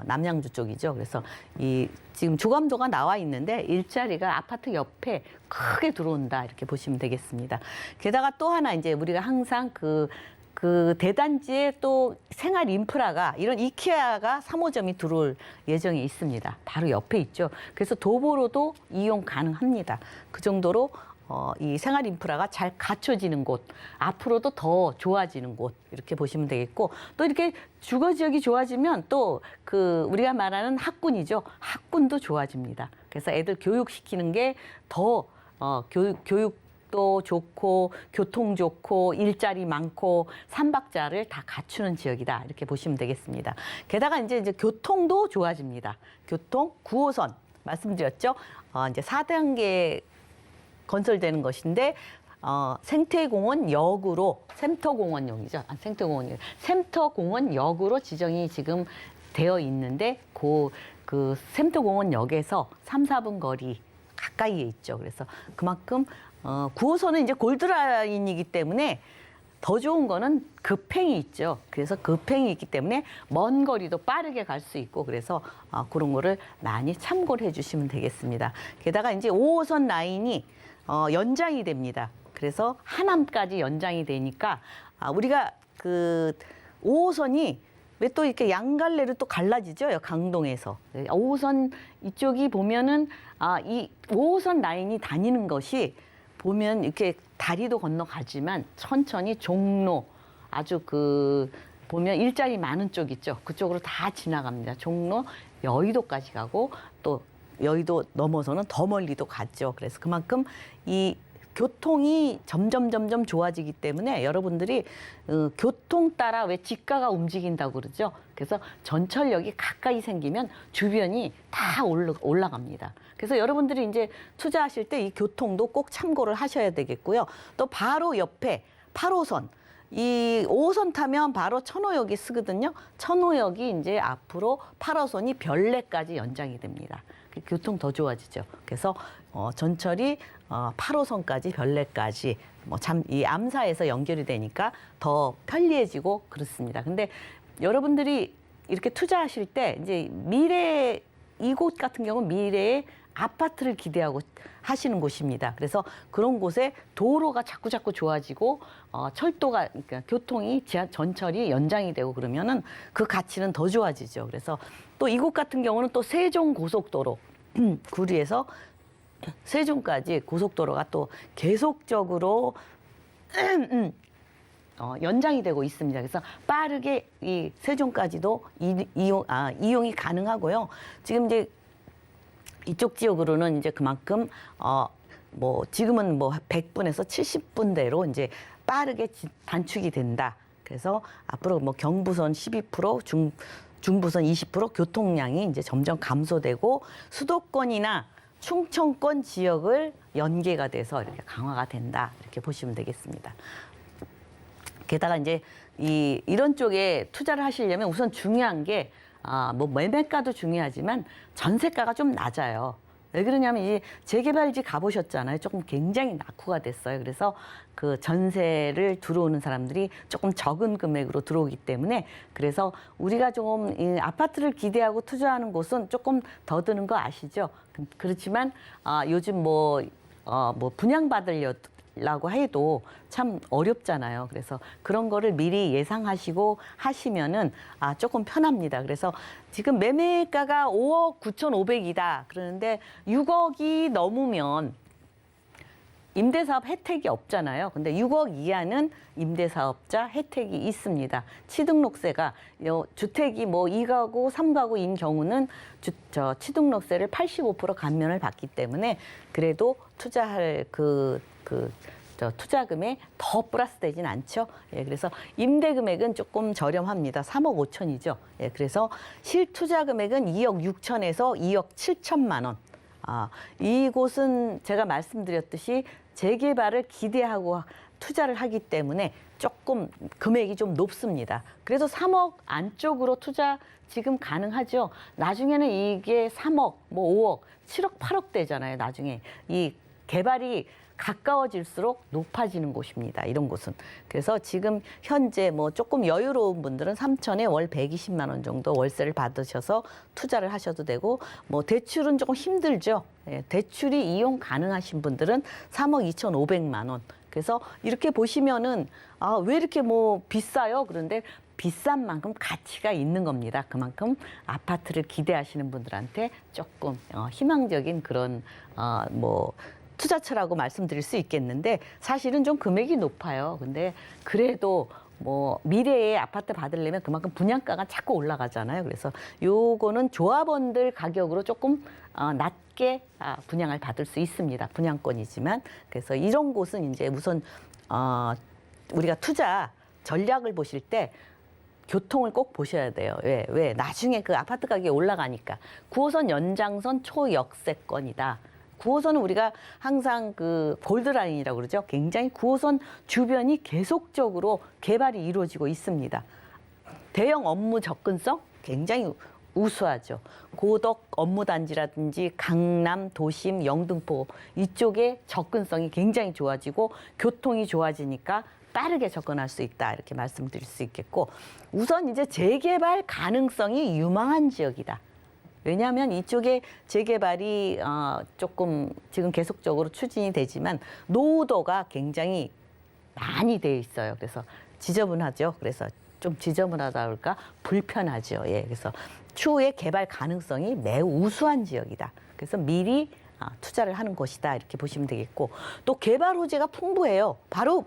남양주 쪽이죠. 그래서 이 지금 조감도가 나와 있는데 일자리가 아파트 옆에 크게 들어온다 이렇게 보시면 되겠습니다. 게다가 또 하나 이제 우리가 항상 그 대단지에 또 생활 인프라가 이런 이케아가 3호점이 들어올 예정이 있습니다. 바로 옆에 있죠. 그래서 도보로도 이용 가능합니다. 그 정도로 이 생활 인프라가 잘 갖춰지는 곳, 앞으로도 더 좋아지는 곳 이렇게 보시면 되겠고 또 이렇게 주거 지역이 좋아지면 또 우리가 말하는 학군이죠. 학군도 좋아집니다. 그래서 애들 교육시키는 게 더 교육도 좋고 교통 좋고 일자리 많고 삼박자를 다 갖추는 지역이다 이렇게 보시면 되겠습니다. 게다가 이제 교통도 좋아집니다. 교통 9호선 말씀드렸죠. 이제 4단계 건설되는 것인데 생태공원역으로 샘터공원역이죠. 샘터공원역으로 지정이 지금 되어 있는데 그 샘터공원역에서 3, 4분 거리 가까이에 있죠. 그래서 그만큼 9호선은 이제 골드라인이기 때문에 더 좋은 거는 급행이 있죠. 그래서 급행이 있기 때문에 먼 거리도 빠르게 갈 수 있고 그래서 그런 거를 많이 참고를 해주시면 되겠습니다. 게다가 이제 5호선 라인이 연장이 됩니다. 그래서 하남까지 연장이 되니까 우리가 5호선이 왜 또 이렇게 양갈래로 또 갈라지죠? 강동에서. 5호선 이쪽이 보면은 이 5호선 라인이 다니는 것이 보면 이렇게 다리도 건너가지만 천천히 종로 아주 보면 일자리 많은 쪽 있죠. 그쪽으로 다 지나갑니다. 종로 여의도까지 가고 또 여의도 넘어서는 더 멀리도 갔죠. 그래서 그만큼 이 교통이 점점 좋아지기 때문에 여러분들이 교통 따라 왜 지가가 움직인다고 그러죠. 그래서 전철역이 가까이 생기면 주변이 다 올라갑니다. 그래서 여러분들이 이제 투자하실 때 이 교통도 꼭 참고를 하셔야 되겠고요. 또 바로 옆에 8호선 이 5호선 타면 바로 천호역이 쓰거든요. 천호역이 이제 앞으로 8호선이 별내까지 연장이 됩니다. 교통 더 좋아지죠. 그래서 전철이 8호선까지 별내까지 이 암사에서 연결이 되니까 더 편리해지고 그렇습니다. 근데 여러분들이 이렇게 투자하실 때 이제 미래 이곳 같은 경우는 미래의 아파트를 기대하고 하시는 곳입니다. 그래서 그런 곳에 도로가 자꾸 좋아지고 철도가 그러니까 교통이 전철이 연장이 되고 그러면은 그 가치는 더 좋아지죠. 그래서 또 이곳 같은 경우는 또 세종 고속도로 구리에서 세종까지 고속도로가 또 계속적으로 연장이 되고 있습니다. 그래서 빠르게 이 세종까지도 이용이 가능하고요. 지금 이제 이쪽 지역으로는 이제 그만큼 뭐 지금은 뭐 100분에서 70분대로 이제 빠르게 단축이 된다. 그래서 앞으로 뭐 경부선 12%, 중부선 20% 교통량이 이제 점점 감소되고 수도권이나 충청권 지역을 연계가 돼서 이렇게 강화가 된다. 이렇게 보시면 되겠습니다. 게다가 이제 이런 쪽에 투자를 하시려면 우선 중요한 게 뭐 매매가도 중요하지만 전세가가 좀 낮아요. 왜 그러냐면 이 재개발지 가보셨잖아요. 조금 굉장히 낙후가 됐어요. 그래서 그 전세를 들어오는 사람들이 조금 적은 금액으로 들어오기 때문에 그래서 우리가 좀 이 아파트를 기대하고 투자하는 곳은 조금 더 드는 거 아시죠? 그렇지만 요즘 뭐 분양받으려고 해도 참 어렵잖아요. 그래서 그런 거를 미리 예상하시고 하시면은 조금 편합니다. 그래서 지금 매매가가 5억 9,500이다. 그러는데 6억이 넘으면 임대사업 혜택이 없잖아요. 근데 6억 이하는 임대사업자 혜택이 있습니다. 취등록세가 주택이 뭐 2가구, 3가구인 경우는 취등록세를 85% 감면을 받기 때문에 그래도 투자할 투자금에 더 플러스 되진 않죠. 예, 그래서 임대 금액은 조금 저렴합니다. 3억 5천이죠. 예, 그래서 실투자 금액은 2억 6천에서 2억 7천만 원. 이곳은 제가 말씀드렸듯이 재개발을 기대하고 투자를 하기 때문에 조금 금액이 좀 높습니다. 그래서 3억 안쪽으로 투자 지금 가능하죠. 나중에는 이게 3억, 뭐 5억, 7억, 8억 되잖아요. 나중에 이 개발이 가까워질수록 높아지는 곳입니다. 이런 곳은. 그래서 지금 현재 뭐 조금 여유로운 분들은 3천에 월 120만 원 정도 월세를 받으셔서 투자를 하셔도 되고 뭐 대출은 조금 힘들죠. 예, 대출이 이용 가능하신 분들은 3억 2,500만 원. 그래서 이렇게 보시면은 왜 이렇게 뭐 비싸요? 그런데 비싼 만큼 가치가 있는 겁니다. 그만큼 아파트를 기대하시는 분들한테 조금 희망적인 그런 투자처라고 말씀드릴 수 있겠는데 사실은 좀 금액이 높아요. 근데 그래도 뭐 미래에 아파트 받으려면 그만큼 분양가가 자꾸 올라가잖아요. 그래서 요거는 조합원들 가격으로 조금 낮게 분양을 받을 수 있습니다. 분양권이지만 그래서 이런 곳은 이제 우선 우리가 투자 전략을 보실 때 교통을 꼭 보셔야 돼요. 왜? 나중에 그 아파트 가격이 올라가니까 9호선 연장선 초역세권이다. 9호선은 우리가 항상 그 골드라인이라고 그러죠. 굉장히 9호선 주변이 계속적으로 개발이 이루어지고 있습니다. 대형 업무 접근성 굉장히 우수하죠. 고덕 업무단지라든지 강남, 도심, 영등포 이쪽에 접근성이 굉장히 좋아지고 교통이 좋아지니까 빠르게 접근할 수 있다. 이렇게 말씀드릴 수 있겠고 우선 이제 재개발 가능성이 유망한 지역이다. 왜냐하면 이쪽에 재개발이 조금 지금 계속적으로 추진이 되지만 노후도가 굉장히 많이 돼 있어요. 그래서 지저분하죠. 그래서 좀 지저분하다 그럴까 불편하죠. 예, 그래서 추후에 개발 가능성이 매우 우수한 지역이다. 그래서 미리 투자를 하는 곳이다 이렇게 보시면 되겠고 또 개발 호재가 풍부해요. 바로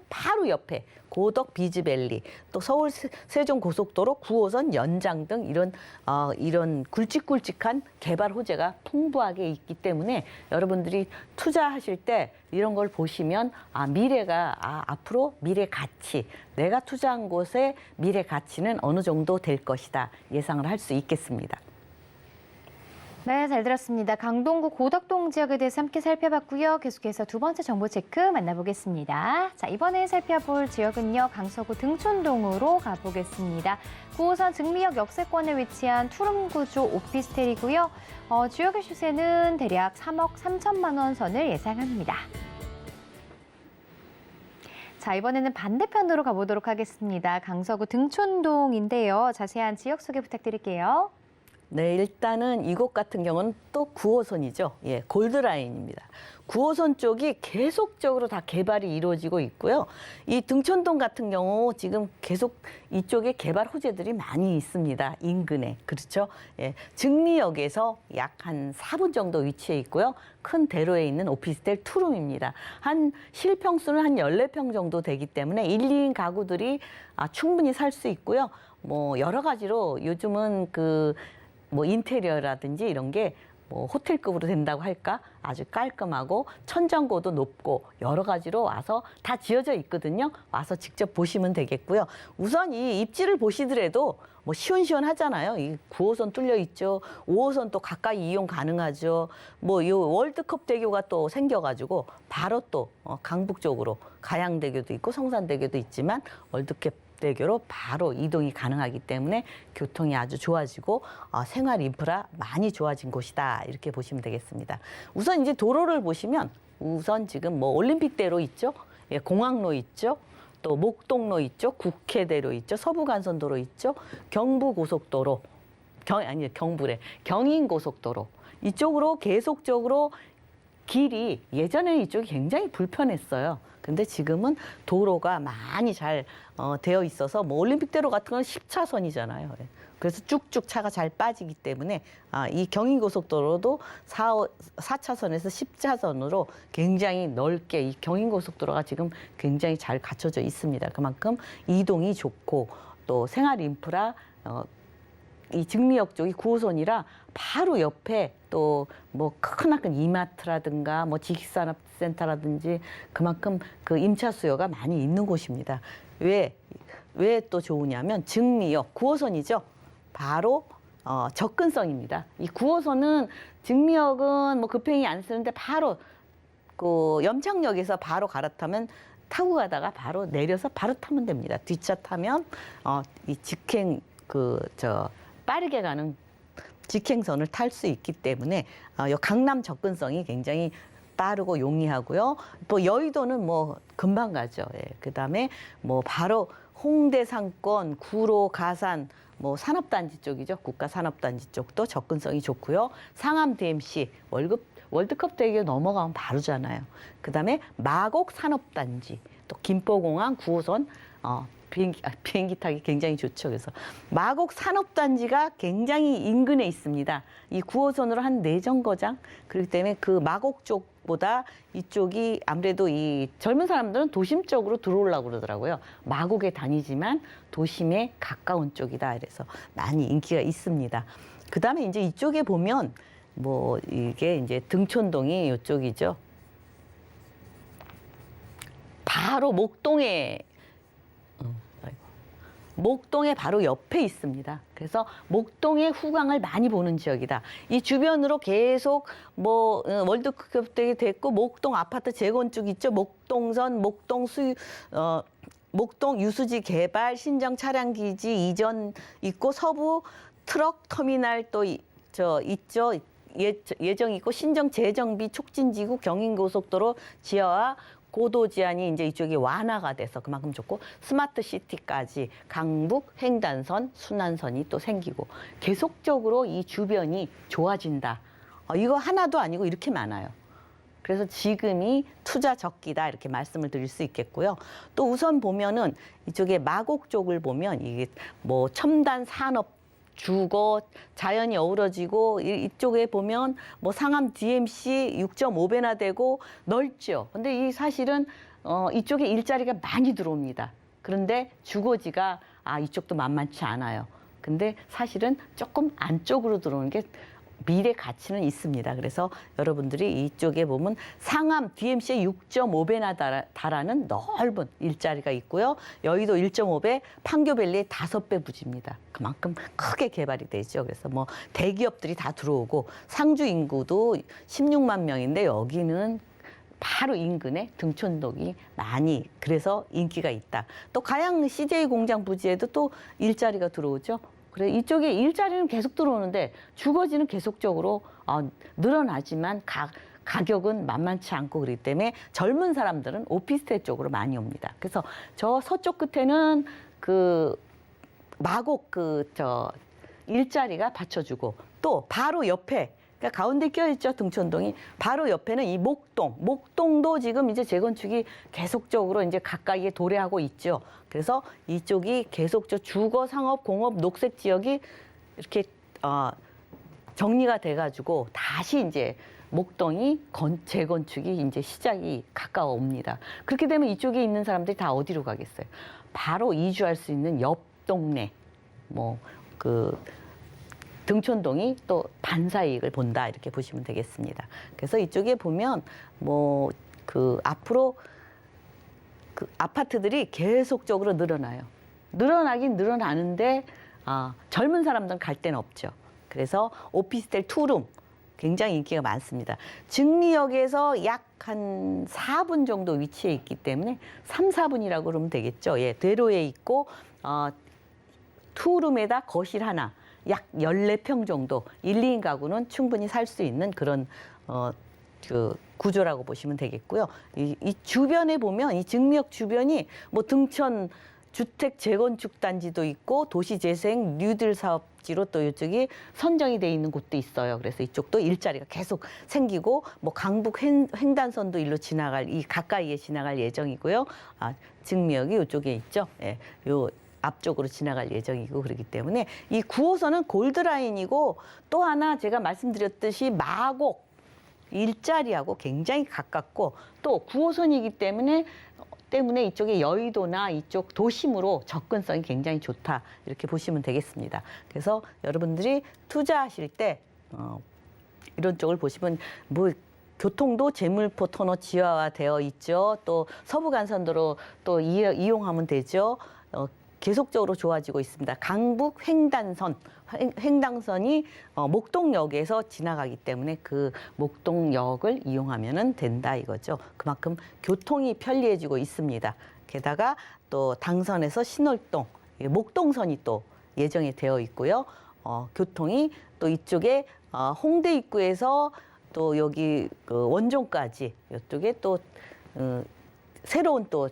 옆에 고덕 비즈밸리 또 서울 세종 고속도로 9호선 연장 등 이런 굵직굵직한 개발 호재가 풍부하게 있기 때문에 여러분들이 투자하실 때 이런 걸 보시면 미래가 앞으로 미래 가치 내가 투자한 곳의 미래 가치는 어느 정도 될 것이다 예상을 할 수 있겠습니다. 네, 잘 들었습니다. 강동구 고덕동 지역에 대해서 함께 살펴봤고요. 계속해서 두 번째 정보 체크 만나보겠습니다. 자, 이번에 살펴볼 지역은요. 강서구 등촌동으로 가보겠습니다. 9호선 증미역 역세권에 위치한 투룸구조 오피스텔이고요. 주역의 시세는 대략 3억 3천만 원 선을 예상합니다. 자, 이번에는 반대편으로 가보도록 하겠습니다. 강서구 등촌동인데요. 자세한 지역 소개 부탁드릴게요. 네, 일단은 이곳 같은 경우는 또 9호선이죠. 예, 골드라인입니다. 9호선 쪽이 계속적으로 다 개발이 이루어지고 있고요. 이 등촌동 같은 경우 지금 계속 이쪽에 개발 호재들이 많이 있습니다. 인근에. 그렇죠? 예, 증리역에서 약 한 4분 정도 위치해 있고요. 큰 대로에 있는 오피스텔 투룸입니다. 한 실평수는 한 14평 정도 되기 때문에 1, 2인 가구들이 충분히 살 수 있고요. 뭐 여러 가지로 요즘은 뭐 인테리어라든지 이런 게 뭐 호텔급으로 된다고 할까? 아주 깔끔하고 천정고도 높고 여러 가지로 와서 다 지어져 있거든요. 와서 직접 보시면 되겠고요. 우선 이 입지를 보시더라도 뭐 시원시원하잖아요. 이 9호선 뚫려 있죠. 5호선 또 가까이 이용 가능하죠. 뭐 요 월드컵 대교가 또 생겨가지고 바로 또 강북 쪽으로 가양대교도 있고 성산대교도 있지만 월드컵 대교로 바로 이동이 가능하기 때문에 교통이 아주 좋아지고 생활 인프라 많이 좋아진 곳이다 이렇게 보시면 되겠습니다. 우선 이제 도로를 보시면 우선 지금 뭐 올림픽대로 있죠, 예, 공항로 있죠, 또 목동로 있죠, 국회대로 있죠, 서부간선도로 있죠, 경부고속도로, 경부래, 경인고속도로 이쪽으로 계속적으로 길이 예전에는 이쪽이 굉장히 불편했어요. 근데 지금은 도로가 많이 잘 되어 있어서 뭐 올림픽대로 같은 건 10차선이잖아요. 그래서 쭉쭉 차가 잘 빠지기 때문에 이 경인고속도로도 4차선에서 10차선으로 굉장히 넓게 이 경인고속도로가 지금 굉장히 잘 갖춰져 있습니다. 그만큼 이동이 좋고 또 생활 인프라 이 증리역 쪽이 9호선이라 바로 옆에 또 뭐 크나큰 이마트라든가 뭐 지식산업센터라든지 그만큼 그 임차 수요가 많이 있는 곳입니다. 왜 또 좋으냐면 증리역 9호선이죠. 바로 접근성입니다. 이 9호선은 증리역은 뭐 급행이 안 쓰는데 바로 그 염창역에서 바로 갈아타면 타고 가다가 바로 내려서 바로 타면 됩니다. 뒷차 타면 이 직행 빠르게 가는 직행선을 탈 수 있기 때문에 강남 접근성이 굉장히 빠르고 용이하고요. 또 여의도는 뭐 금방 가죠. 예. 그다음에 뭐 바로 홍대 상권, 구로, 가산, 뭐 산업단지 쪽이죠. 국가산업단지 쪽도 접근성이 좋고요. 상암 DMC 월드컵 대교 넘어가면 바로잖아요. 그다음에 마곡 산업단지, 또 김포공항 9호선 비행기 타기 굉장히 좋죠. 그래서 마곡 산업단지가 굉장히 인근에 있습니다. 이 9호선으로 한 4정거장. 그렇기 때문에 그 마곡 쪽보다 이쪽이 아무래도 이 젊은 사람들은 도심 쪽으로 들어오려고 그러더라고요. 마곡에 다니지만 도심에 가까운 쪽이다. 그래서 많이 인기가 있습니다. 그다음에 이제 이쪽에 보면 뭐 이게 이제 등촌동이 이쪽이죠. 바로 목동에 바로 옆에 있습니다. 그래서 목동의 후광을 많이 보는 지역이다. 이 주변으로 계속 뭐 월드컵 때 됐고 목동 아파트 재건축 있죠. 목동선, 목동 유수지 개발, 신정 차량 기지 이전 있고 서부 트럭 터미널 또 있죠. 예정 있고 신정 재정비 촉진지구 경인고속도로 지하화 고도 제한이 이제 이쪽이 완화가 돼서 그만큼 좋고 스마트 시티까지 강북 횡단선, 순환선이 또 생기고 계속적으로 이 주변이 좋아진다. 이거 하나도 아니고 이렇게 많아요. 그래서 지금이 투자 적기다 이렇게 말씀을 드릴 수 있겠고요. 또 우선 보면은 이쪽에 마곡 쪽을 보면 이게 뭐 첨단 산업 주거, 자연이 어우러지고 이쪽에 보면 뭐 상암 DMC 6.5배나 되고 넓죠. 근데 이 사실은 이쪽에 일자리가 많이 들어옵니다. 그런데 주거지가 이쪽도 만만치 않아요. 근데 사실은 조금 안쪽으로 들어오는 게 미래 가치는 있습니다. 그래서 여러분들이 이쪽에 보면 상암 DMC에 6.5배나 달하는 넓은 일자리가 있고요. 여의도 1.5배, 판교밸리에 5배 부지입니다. 그만큼 크게 개발이 되죠. 그래서 뭐 대기업들이 다 들어오고 상주 인구도 16만 명인데 여기는 바로 인근에 등촌동이 많이 그래서 인기가 있다. 또 가양 CJ 공장 부지에도 또 일자리가 들어오죠. 그래 이쪽에 일자리는 계속 들어오는데 주거지는 계속적으로 늘어나지만 가격은 만만치 않고 그렇기 때문에 젊은 사람들은 오피스텔 쪽으로 많이 옵니다. 그래서 저 서쪽 끝에는 그 마곡 일자리가 받쳐주고 또 바로 옆에 그러니까 가운데 껴있죠 등촌동이 바로 옆에는 이 목동도 지금 이제 재건축이 계속적으로 이제 가까이에 도래하고 있죠. 그래서 이쪽이 계속적 주거, 상업, 공업, 녹색 지역이 이렇게 정리가 돼가지고 다시 이제 목동이 재건축이 이제 시작이 가까워 옵니다. 그렇게 되면 이쪽에 있는 사람들이 다 어디로 가겠어요? 바로 이주할 수 있는 옆 동네, 등촌동이 또 반사이익을 본다 이렇게 보시면 되겠습니다. 그래서 이쪽에 보면 앞으로 아파트들이 계속적으로 늘어나요. 늘어나긴 늘어나는데 젊은 사람들은 갈 데는 없죠. 그래서 오피스텔 투룸 굉장히 인기가 많습니다. 증리역에서 약 한 4분 정도 위치해 있기 때문에 3, 4분이라고 그러면 되겠죠. 예, 대로에 있고 투룸에다 거실 하나, 약 14평 정도 1, 2인 가구는 충분히 살 수 있는 그런 구조라고 보시면 되겠고요. 이 주변에 보면 이 증리역 주변이 등촌 주택 재건축 단지도 있고 도시재생 뉴딜 사업지로 또 이쪽이 선정이 돼 있는 곳도 있어요. 그래서 이쪽도 일자리가 계속 생기고 강북 횡단선도 일로 가까이에 지나갈 예정이고요. 증리역이 이쪽에 있죠. 예, 요 앞쪽으로 지나갈 예정이고 그렇기 때문에 이 9호선은 골드라인이고 또 하나 제가 말씀드렸듯이 마곡 일자리하고 굉장히 가깝고 또 9호선이기 때문에 이쪽에 여의도나 이쪽 도심으로 접근성이 굉장히 좋다 이렇게 보시면 되겠습니다. 그래서 여러분들이 투자하실 때 이런 쪽을 보시면 교통도 제물포 터널 지하화되어 있죠. 또 서부간선도로 또 이용하면 되죠. 계속적으로 좋아지고 있습니다. 강북 횡단선이 목동역에서 지나가기 때문에 그 목동역을 이용하면 된다 이거죠. 그만큼 교통이 편리해지고 있습니다. 게다가 또 당선에서 신월동, 목동선이 또 예정이 되어 있고요. 교통이 또 이쪽에 홍대 입구에서 또 여기 원종까지 이쪽에 또 새로운 또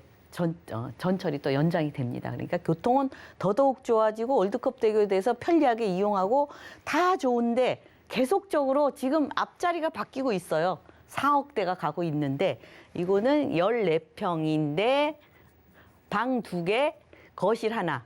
전철이 또 연장이 됩니다. 그러니까 교통은 더더욱 좋아지고 월드컵대교에 대해서 편리하게 이용하고 다 좋은데 계속적으로 지금 앞자리가 바뀌고 있어요. 4억대가 가고 있는데 이거는 14평인데 방 2개, 거실 하나.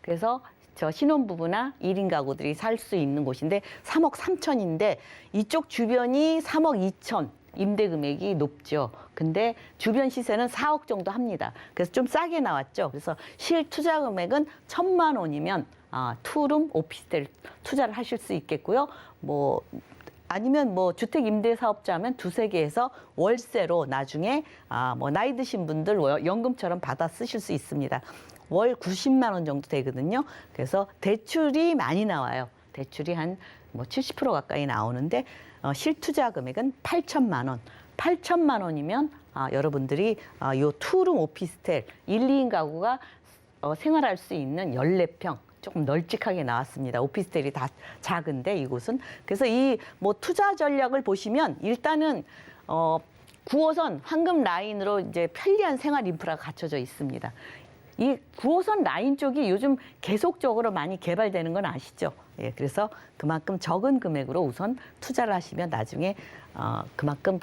그래서 저 신혼부부나 1인 가구들이 살 수 있는 곳인데 3억 3천인데 이쪽 주변이 3억 2천. 임대 금액이 높죠. 근데 주변 시세는 4억 정도 합니다. 그래서 좀 싸게 나왔죠. 그래서 실 투자 금액은 1,000만 원이면 투룸 오피스텔 투자를 하실 수 있겠고요. 아니면 주택 임대 사업자면 2-3개에서 월세로 나중에 나이 드신 분들 연금처럼 받아 쓰실 수 있습니다. 월 90만 원 정도 되거든요. 그래서 대출이 많이 나와요. 대출이 한 70% 가까이 나오는데 실투자 금액은 8천만 원. 8천만 원이면 여러분들이 요 투룸 오피스텔 1, 2인 가구가 생활할 수 있는 14평 조금 널찍하게 나왔습니다. 오피스텔이 다 작은데 이곳은. 그래서 이 투자 전략을 보시면 일단은 9호선 황금 라인으로 이제 편리한 생활 인프라가 갖춰져 있습니다. 이 9호선 라인 쪽이 요즘 계속적으로 많이 개발되는 건 아시죠? 예, 그래서 그만큼 적은 금액으로 우선 투자를 하시면 나중에 그만큼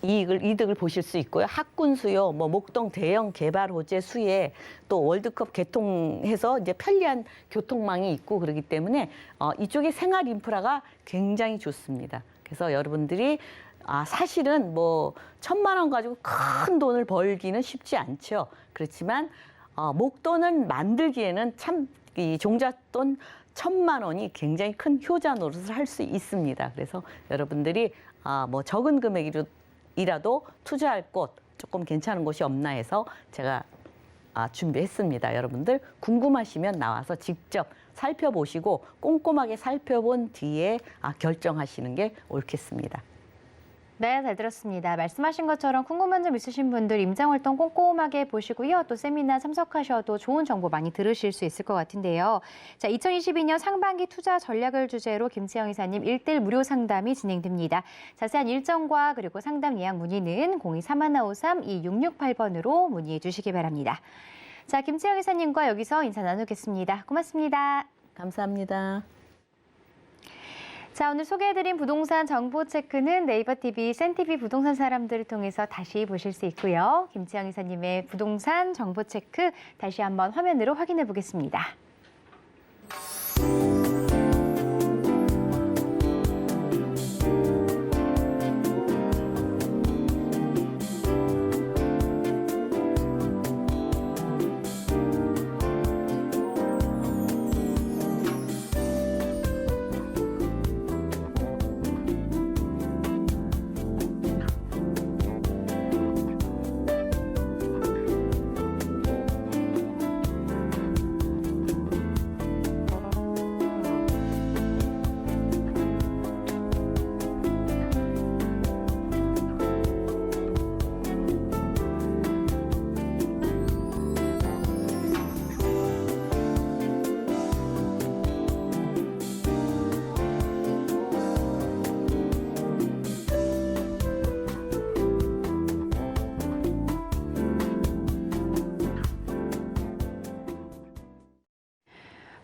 이득을 보실 수 있고요. 학군 수요, 목동 대형 개발 호재 수혜, 또 월드컵 개통해서 이제 편리한 교통망이 있고 그러기 때문에 이쪽의 생활 인프라가 굉장히 좋습니다. 그래서 여러분들이 사실은 1,000만 원 가지고 큰 돈을 벌기는 쉽지 않죠. 그렇지만 목돈을 만들기에는 참 이 종잣돈 1,000만 원이 굉장히 큰 효자 노릇을 할 수 있습니다. 그래서 여러분들이 적은 금액이라도 투자할 곳 조금 괜찮은 곳이 없나 해서 제가 준비했습니다. 여러분들 궁금하시면 나와서 직접 살펴보시고 꼼꼼하게 살펴본 뒤에 결정하시는 게 옳겠습니다. 네, 잘 들었습니다. 말씀하신 것처럼 궁금한 점 있으신 분들 임장활동 꼼꼼하게 보시고요. 또 세미나 참석하셔도 좋은 정보 많이 들으실 수 있을 것 같은데요. 자, 2022년 상반기 투자 전략을 주제로 김채영 이사님 1대1 무료 상담이 진행됩니다. 자세한 일정과 그리고 상담 예약 문의는 02-3153-2668번으로 문의해 주시기 바랍니다. 자, 김채영 이사님과 여기서 인사 나누겠습니다. 고맙습니다. 감사합니다. 자, 오늘 소개해드린 부동산 정보 체크는 네이버 TV, 센TV 부동산 사람들을 통해서 다시 보실 수 있고요. 김치영 이사님의 부동산 정보 체크 다시 한번 화면으로 확인해 보겠습니다.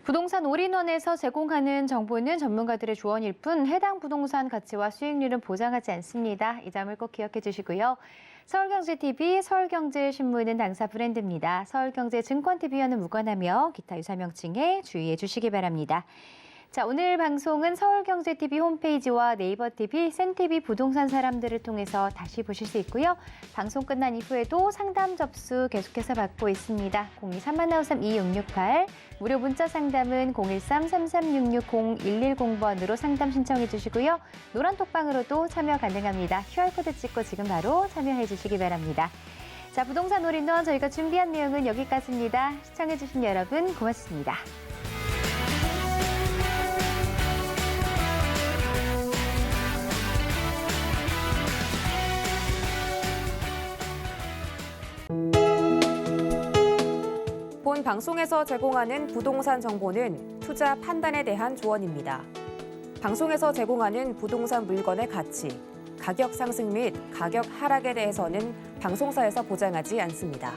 부동산 올인원에서 제공하는 정보는 전문가들의 조언일 뿐 해당 부동산 가치와 수익률은 보장하지 않습니다. 이 점을 꼭 기억해 주시고요. 서울경제TV, 서울경제신문은 당사 브랜드입니다. 서울경제증권TV와는 무관하며 기타 유사 명칭에 주의해 주시기 바랍니다. 자, 오늘 방송은 서울경제TV 홈페이지와 네이버TV, 센TV 부동산 사람들을 통해서 다시 보실 수 있고요. 방송 끝난 이후에도 상담 접수 계속해서 받고 있습니다. 023-453-2668, 무료 문자 상담은 013-3366-0110번으로 상담 신청해 주시고요. 노란 톡방으로도 참여 가능합니다. QR코드 찍고 지금 바로 참여해 주시기 바랍니다. 자, 부동산 올인원 저희가 준비한 내용은 여기까지입니다. 시청해 주신 여러분 고맙습니다. 본 방송에서 제공하는 부동산 정보는 투자 판단에 대한 조언입니다. 방송에서 제공하는 부동산 물건의 가치, 가격 상승 및 가격 하락에 대해서는 방송사에서 보장하지 않습니다.